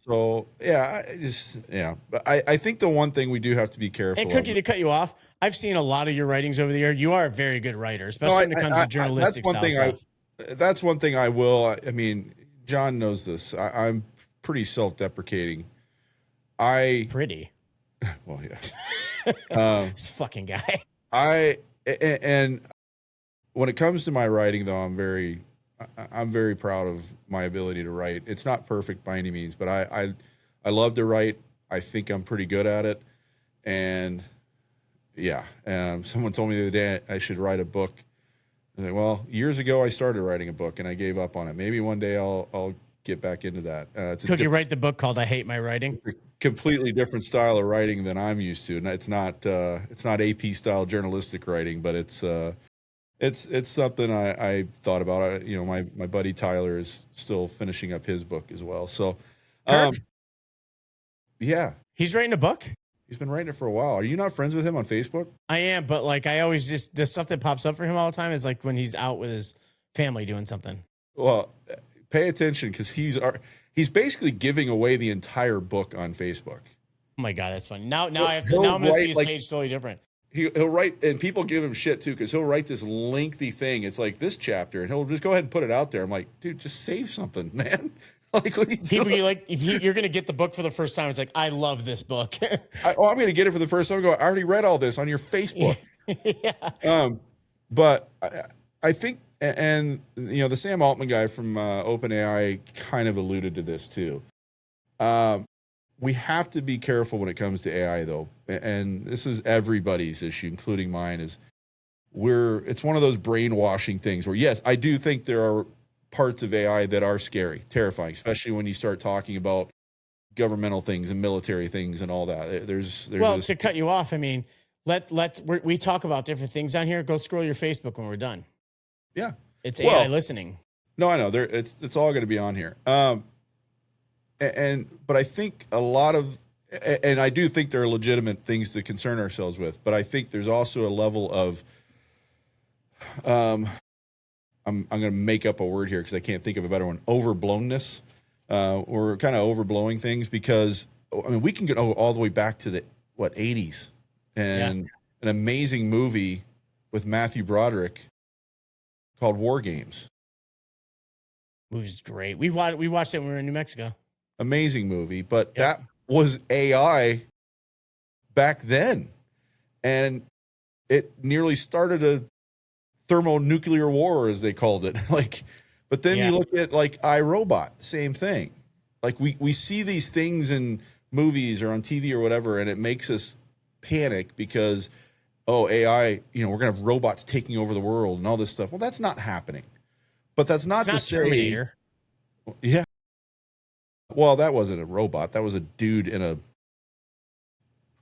So but I think the one thing we do have to be careful. And Cookie, to cut you off, I've seen a lot of your writings over the year. You are a very good writer, especially when it comes to journalistic stuff. That's one thing I will. I mean, John knows this. I'm pretty self-deprecating. Pretty. Well, yeah. This fucking guy. And when it comes to my writing, though, I'm very proud of my ability to write. It's not perfect by any means, but I love to write. I think I'm pretty good at it. And someone told me the other day I should write a book. I was like, well, years ago I started writing a book and I gave up on it. Maybe one day I'll get back into that. Could you write the book called I Hate My Writing? Completely different style of writing than I'm used to, and it's not AP style journalistic writing, but it's something I thought about. You know, my buddy Tyler is still finishing up his book as well. So, he's writing a book. He's been writing it for a while. Are you not friends with him on Facebook? I am, but like I always just the stuff that pops up for him all the time is like when he's out with his family doing something. Well, pay attention because he's basically giving away the entire book on Facebook. Oh my God, that's funny. Now I'm going to see his page totally different. He'll write, and people give him shit too because he'll write this lengthy thing. It's like this chapter, and he'll just go ahead and put it out there. I'm like, dude, just save something, man. Like, what are you doing? You're going to get the book for the first time. It's like, I love this book. I'm going to get it for the first time. I already read all this on your Facebook. Yeah. But I think, and you know, the Sam Altman guy from OpenAI kind of alluded to this too. We have to be careful when it comes to AI, though, and this is everybody's issue, including mine. It's one of those brainwashing things where, yes, I do think there are parts of AI that are scary, terrifying, especially when you start talking about governmental things and military things and all that. To cut you off, I mean, we talk about different things on here. Go scroll your Facebook when we're done. Yeah, it's AI listening. No, I know it's all going to be on here. But I think a lot of, and I do think there are legitimate things to concern ourselves with, but I think there's also a level of, I'm going to make up a word here because I can't think of a better one. Overblownness. We're kind of overblowing things because, I mean, we can go all the way back to the 80s and an amazing movie with Matthew Broderick called War Games. Movie's great. We watched it when we were in New Mexico. Amazing movie, but that was AI back then, and it nearly started a thermonuclear war, as they called it. But then you look at like iRobot, same thing. Like we see these things in movies or on TV or whatever, and it makes us panic because, AI, we're gonna have robots taking over the world and all this stuff. Well, that's not happening. But that's not to say Terminator. Yeah. Well, that wasn't a robot. That was a dude in a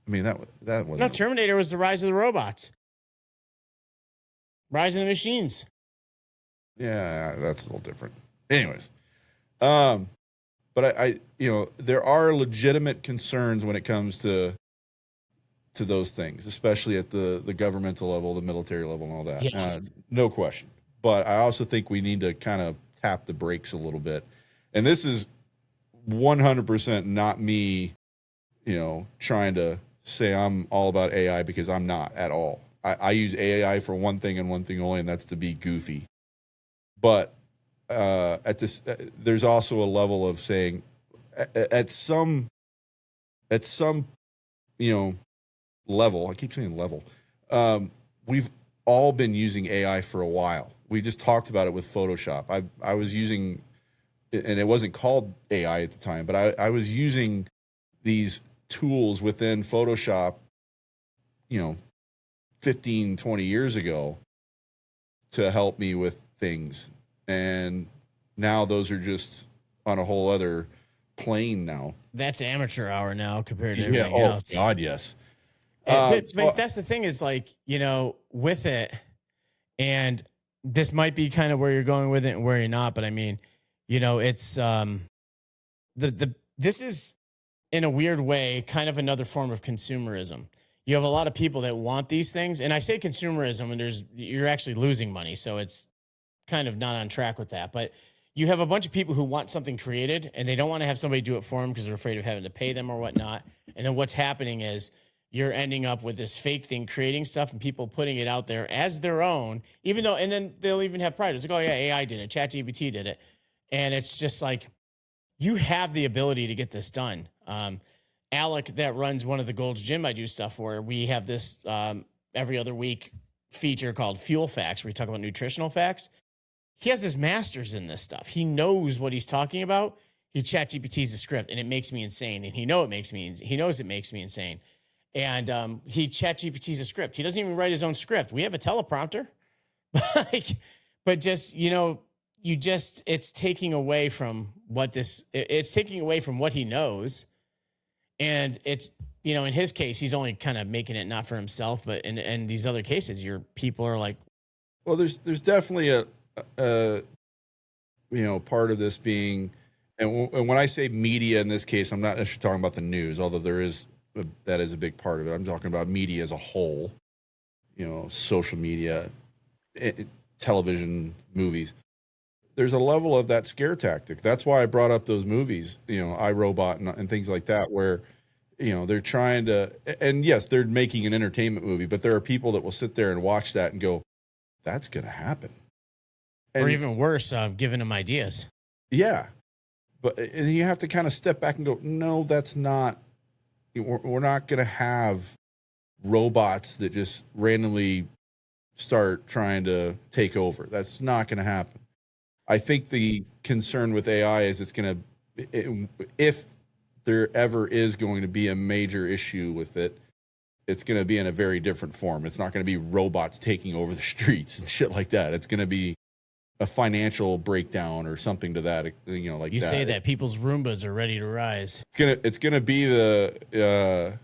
I mean, that No, wasn't. Terminator was the rise of the robots, rise of the machines. Yeah, that's a little different. Anyways, but I there are legitimate concerns when it comes to those things, especially at the governmental level, the military level, and all that. Yeah. No question. But I also think we need to kind of tap the brakes a little bit. And this is 100% not me, trying to say I'm all about AI, because I'm not at all. I use AI for one thing and one thing only, and that's to be goofy. But there's also a level of saying at some level, I keep saying level, we've all been using AI for a while. We just talked about it with Photoshop. I was using, and it wasn't called AI at the time, but I was using these tools within Photoshop, 15, 20 years ago to help me with things. And now those are just on a whole other plane now. That's amateur hour now compared to everything else. God, yes. But that's the thing is, like, with it, and this might be kind of where you're going with it and where you're not, but I mean, it's this is in a weird way kind of another form of consumerism. You have a lot of people that want these things, and I say consumerism, and you're actually losing money, so it's kind of not on track with that. But you have a bunch of people who want something created, and they don't want to have somebody do it for them because they're afraid of having to pay them or whatnot. And then what's happening is you're ending up with this fake thing, creating stuff and people putting it out there as their own, even though, and then they'll even have pride. It's like, oh yeah, AI did it. ChatGPT did it. And it's just like, you have the ability to get this done. Alec, that runs one of the Gold's Gym I do stuff for, we have this every other week feature called Fuel Facts, where we talk about nutritional facts. He has his master's in this stuff. He knows what he's talking about. He ChatGPT's the script, and it makes me insane. And he knows it makes me insane. And he ChatGPT's a script. He doesn't even write his own script. We have a teleprompter, but just it's taking away from it's taking away from what he knows, and it's in his case he's only kind of making it not for himself, but in these other cases, people are like, well, there's definitely a part of this being, and when I say media in this case, I'm not necessarily talking about the news, although that is a big part of it. I'm talking about media as a whole, social media, television, movies. There's a level of that scare tactic. That's why I brought up those movies, iRobot and things like that, where, they're trying to, and yes, they're making an entertainment movie, but there are people that will sit there and watch that and go, that's going to happen. or even worse, giving them ideas. Yeah. But and you have to kind of step back and go, no, that's not, we're not going to have robots that just randomly start trying to take over. That's not going to happen. I think the concern with AI is it's going to, if there ever is going to be a major issue with it, it's going to be in a very different form. It's not going to be robots taking over the streets and shit like that. It's going to be a financial breakdown or something to that, like You that. say that people's Roombas are ready to rise. It's gonna be the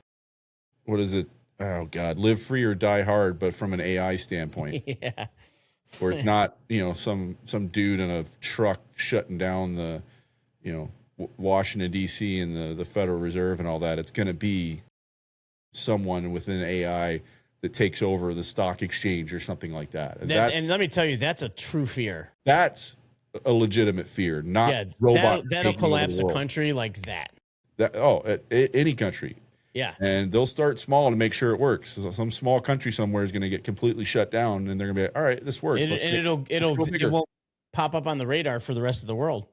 what is it? Oh God, live free or die hard, but from an AI standpoint, Yeah. where it's not some dude in a truck shutting down the Washington D.C. and the Federal Reserve and all that. It's gonna be someone within AI that takes over the stock exchange or something like that. And let me tell you, that's a true fear. That's a legitimate fear, not robots. That'll taking over collapse the a world. country like that. Any country. Yeah. And they'll start small to make sure it works. So some small country somewhere is going to get completely shut down, and they're going to be like, all right, this works. It won't pop up on the radar for the rest of the world.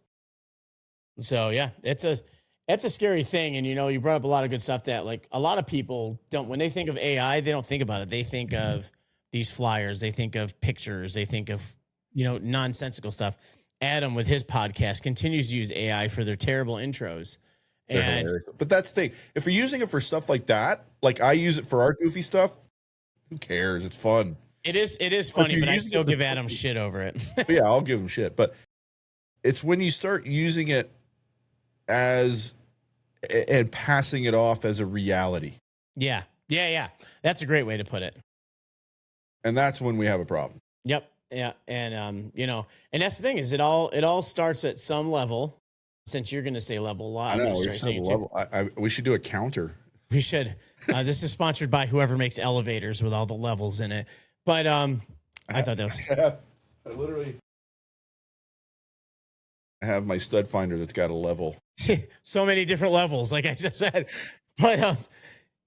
So yeah, it's a scary thing. And you brought up a lot of good stuff that, like, a lot of people don't, when they think of AI, they don't think about it. They think of these flyers, they think of pictures, they think of nonsensical stuff. Adam, with his podcast, continues to use AI for their terrible intros. But that's the thing. If you're using it for stuff like that, like I use it for our goofy stuff, who cares? It's fun. It is funny, but I still give Adam shit over it. Yeah, I'll give him shit. But it's when you start using it and passing it off as a reality. Yeah. Yeah. Yeah. That's a great way to put it. And that's when we have a problem. Yep. Yeah. And and that's the thing is it all starts at some level. Since you're going to say level a lot, I I'm know. going to We start should saying have it a too. level. We should do a counter. We should. This is sponsored by whoever makes elevators with all the levels in it. But I thought that was I literally have my stud finder that's got a level. so many different levels, like I just said. But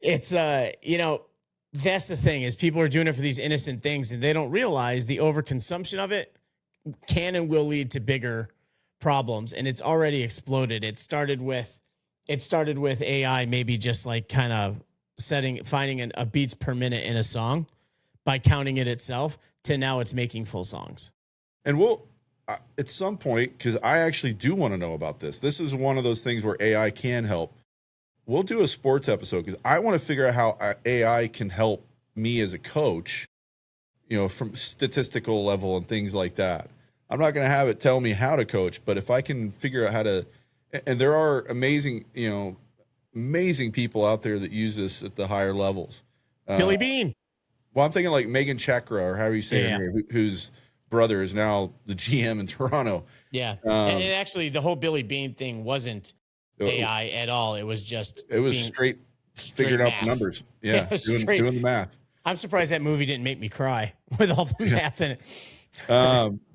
it's that's the thing is people are doing it for these innocent things and they don't realize the overconsumption of it can and will lead to bigger problems. And it's already exploded. It started with AI maybe just like kind of finding a beats per minute in a song by counting it itself to now it's making full songs. And we'll at some point, because I actually do want to know about this. This is one of those things where AI can help. We'll do a sports episode because I want to figure out how AI can help me as a coach, from statistical level and things like that. I'm not going to have it tell me how to coach, but if I can figure out how to, and there are amazing people out there that use this at the higher levels. Billy Bean. Well, I'm thinking like Megan Chakra, or however you say her name, whose brother is now the GM in Toronto. Yeah. And actually, the whole Billy Bean thing wasn't AI at all. It was just straight figuring out the numbers. Yeah, doing the math. I'm surprised that movie didn't make me cry with all the math in it.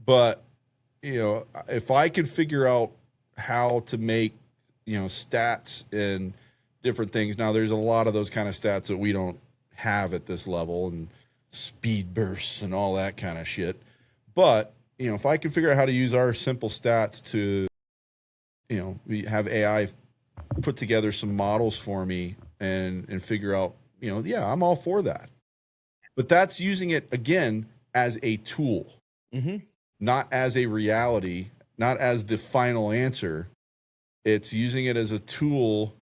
But if I can figure out how to make stats and different things. Now, there's a lot of those kind of stats that we don't have at this level, and speed bursts and all that kind of shit. But if I can figure out how to use our simple stats to we have AI put together some models for me and figure out, I'm all for that. But that's using it again as a tool, not as a reality, not as the final answer. It's using it as a tool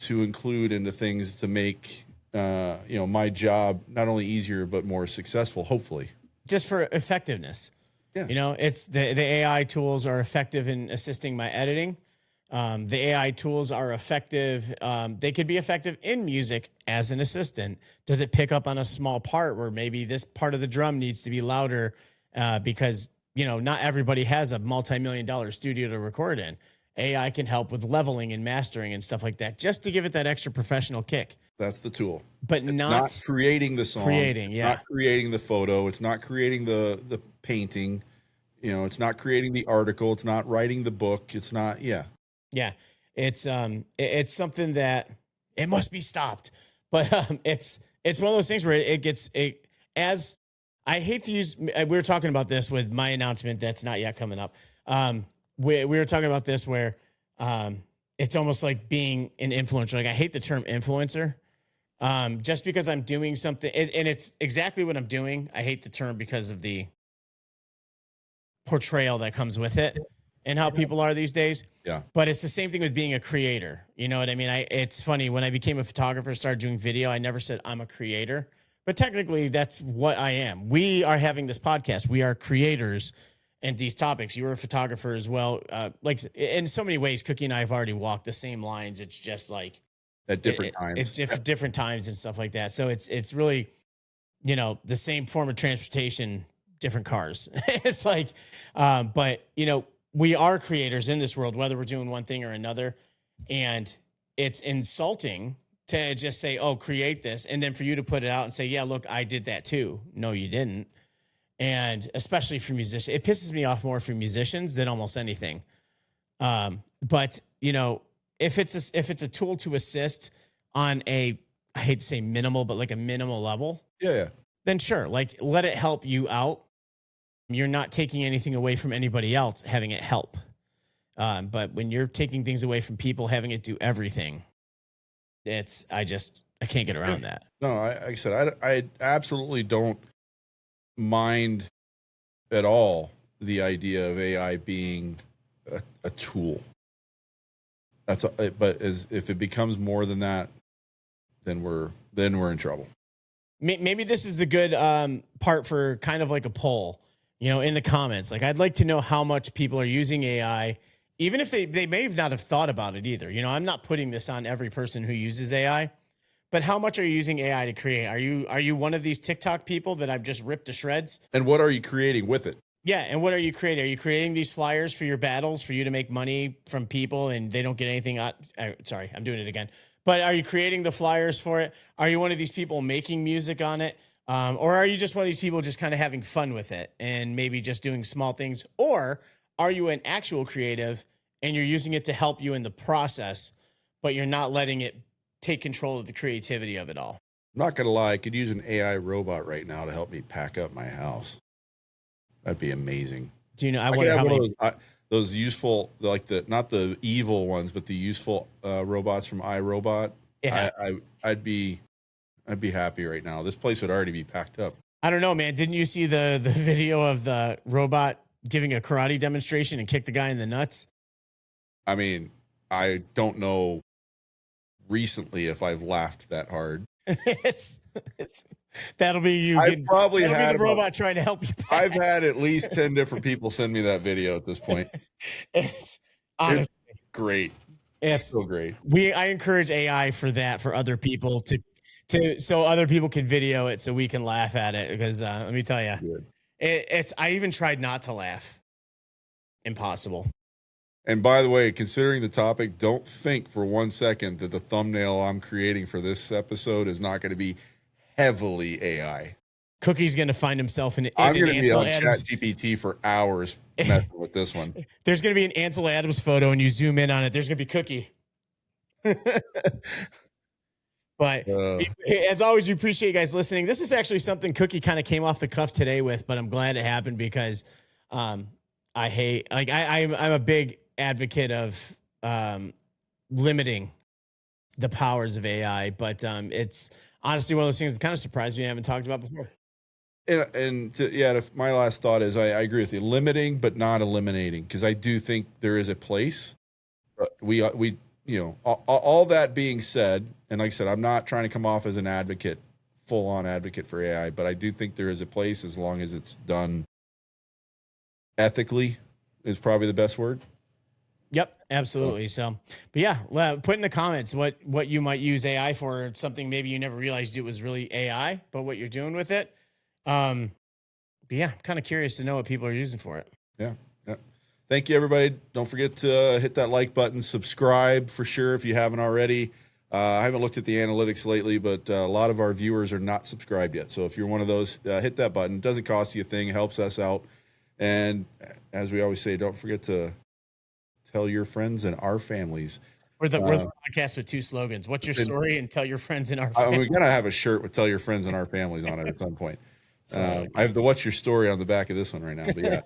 to include into things to make, my job not only easier, but more successful, hopefully. Just for effectiveness. Yeah. It's the AI tools are effective in assisting my editing. The AI tools are effective. They could be effective in music as an assistant. Does it pick up on a small part where maybe this part of the drum needs to be louder because, not everybody has a multi-million-dollar studio to record in. AI can help with leveling and mastering and stuff like that, just to give it that extra professional kick. That's the tool. But not creating the song. Not creating the photo. It's not creating the painting. It's not creating the article. It's not writing the book. It's not, Yeah, it's something that it must be stopped. But it's one of those things where as I hate to use. We were talking about this with my announcement that's not yet coming up. We were talking about this where it's almost like being an influencer. Like I hate the term influencer. Just because I'm doing something, and it's exactly what I'm doing. I hate the term because of the portrayal that comes with it and how people are these days. Yeah. But it's the same thing with being a creator. You know what I mean? It's funny when I became a photographer, started doing video, I never said I'm a creator, but technically that's what I am. We are having this podcast. We are creators and these topics. You were a photographer as well. Like in so many ways, Cookie and I have already walked the same lines. It's just like at different times. It's different times and stuff like that. So it's really, the same form of transportation, different cars. It's like, but we are creators in this world, whether we're doing one thing or another. And it's insulting to just say, oh, create this. And then for you to put it out and say, yeah, look, I did that too. No, you didn't. And especially for musicians, it pisses me off more for musicians than almost anything. But if it's a tool to assist on I hate to say minimal, but like a minimal level, yeah, then sure, like let it help you out. You're not taking anything away from anybody else having it help. But when you're taking things away from people, having it do everything, I can't get around that. No, like I said, I absolutely don't mind at all the idea of AI being a tool. But if it becomes more than that, then we're in trouble. Maybe this is the good part for kind of like a poll, in the comments. Like I'd like to know how much people are using AI, even if they may not have thought about it either. I'm not putting this on every person who uses AI, But how much are you using AI to create? Are you one of these TikTok people that I've just ripped to shreds? And what are you creating with it? Yeah, and what are you creating? Are you creating these flyers for your battles for you to make money from people and they don't get anything out? Sorry, I'm doing it again. But are you creating the flyers for it? Are you one of these people making music on it? Or are you just one of these people just kind of having fun with it and maybe just doing small things? Or are you an actual creative and you're using it to help you in the process, but you're not letting it take control of the creativity of it all? I'm not going to lie. I could use an AI robot right now to help me pack up my house. That'd be amazing. Do you know? I I could wonder have how one many. of those useful, like not the evil ones, but the useful robots from iRobot. Yeah. I'd be happy right now. This place would already be packed up. I don't know, man. Didn't you see the video of the robot giving a karate demonstration and kick the guy in the nuts? I mean, I don't know recently if I've laughed that hard. it's that'll be you. I've probably that'll had be the robot trying to help you. I've had at least 10 different people send me that video at this point. It's honestly Great. it's So great. I encourage AI for that for other people to so other people can video it so we can laugh at it because let me tell you, Good. it's I even tried not to laugh. Impossible. And by the way, considering the topic, don't think for 1 second that the thumbnail I'm creating for this episode is not going to be heavily AI. Cookie's gonna find himself in I'm an going to be Ansel on Adams. ChatGPT for hours messing with this one. There's gonna be an Ansel Adams photo, and you zoom in on it. There's gonna be Cookie. But as always, we appreciate you guys listening. This is actually something Cookie kind of came off the cuff today with, but I'm glad it happened because I hate I'm a big advocate of limiting the powers of AI, but it's honestly one of those things I'm kind of surprised we haven't talked about before. My last thought is I agree with you, limiting but not eliminating, because I do think there is a place. We all that being said, and like I said, I'm not trying to come off as an advocate, full on advocate for AI, but I do think there is a place as long as it's done ethically is probably the best word. Yep, absolutely. So, but yeah, put in the comments what you might use AI for. It's something maybe you never realized it was really AI, but what you're doing with it. But yeah, I'm kind of curious to know what people are using for it. Yeah. Thank you, everybody. Don't forget to hit that like button, subscribe for sure if you haven't already. I haven't looked at the analytics lately, but a lot of our viewers are not subscribed yet. So if you're one of those, hit that button. It doesn't cost you a thing. It helps us out. And as we always say, don't forget to tell your friends and our families. We're the podcast with two slogans. What's your story? And tell your friends and our family. We're going to have a shirt with tell your friends and our families on it at some point. I have the what's your story on the back of this one right now. But yeah.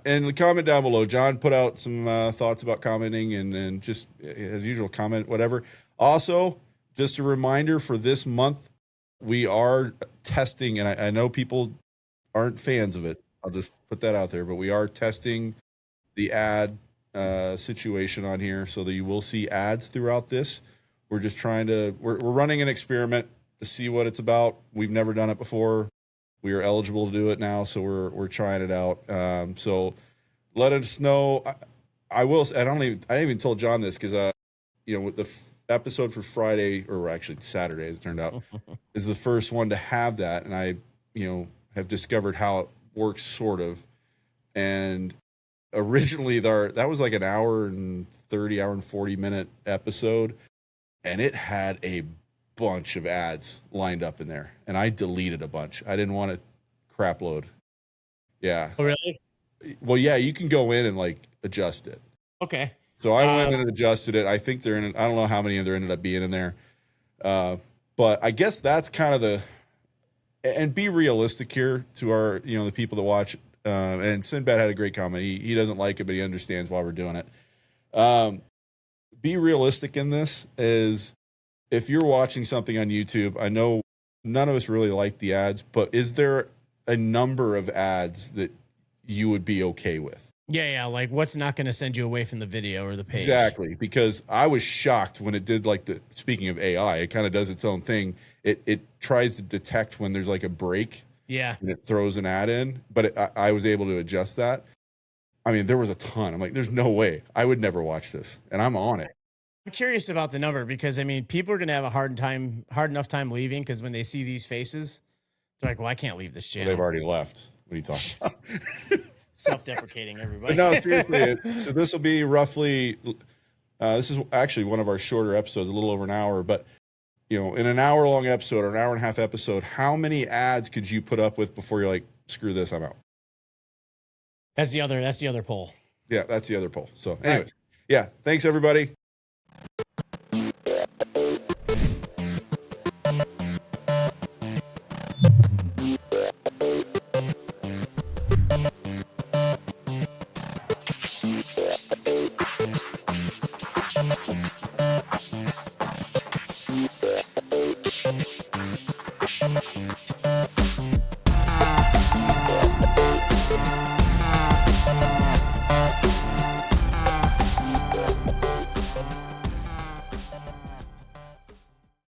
and comment down below. John put out some thoughts about commenting and just as usual, comment whatever. Also, just a reminder for this month, we are testing, and I know people aren't fans of it. I'll just put that out there, but we are testing the ad situation on here so that you will see ads throughout this. We're just trying to, we're running an experiment to see what it's about. We've never done it before. We are eligible to do it now, so we're trying it out. So let us know. I will. I didn't even told John this because with the episode for Friday, or actually Saturday, as it turned out, is the first one to have that, and I have discovered how it works sort of. And originally that was like an hour and 40 minute episode, and it had a bunch of ads lined up in there, and I deleted a bunch. I didn't want to crap load. Yeah. Oh, really? Well, yeah, you can go in and like adjust it. Okay. So I went in and adjusted it. I think they're in it. I don't know how many there ended up being in there. But I guess that's kind of and be realistic here to our, the people that watch. And Sinbad had a great comment. He doesn't like it, but he understands why we're doing it. Be realistic in this is, if you're watching something on YouTube, I know none of us really like the ads, but is there a number of ads that you would be okay with? Yeah. Like what's not going to send you away from the video or the page? Exactly. Because I was shocked when it did speaking of AI, it kind of does its own thing. It tries to detect when there's like a break. Yeah. And it throws an ad in, but I was able to adjust that. I mean, there was a ton. I'm like, there's no way I would never watch this. And I'm on it. I'm curious about the number because I mean, people are gonna have a hard enough time leaving because when they see these faces, they're like, "Well, I can't leave this They've channel." already left. What are you talking about? Self-deprecating, But everybody. no, seriously. So this will be roughly. This is actually one of our shorter episodes, a little over an hour. But in an hour-long episode or an hour and a half episode, how many ads could you put up with before you're like, screw this, I'm out? That's the other poll. Yeah, that's the other poll. So, anyways, yeah. Thanks everybody.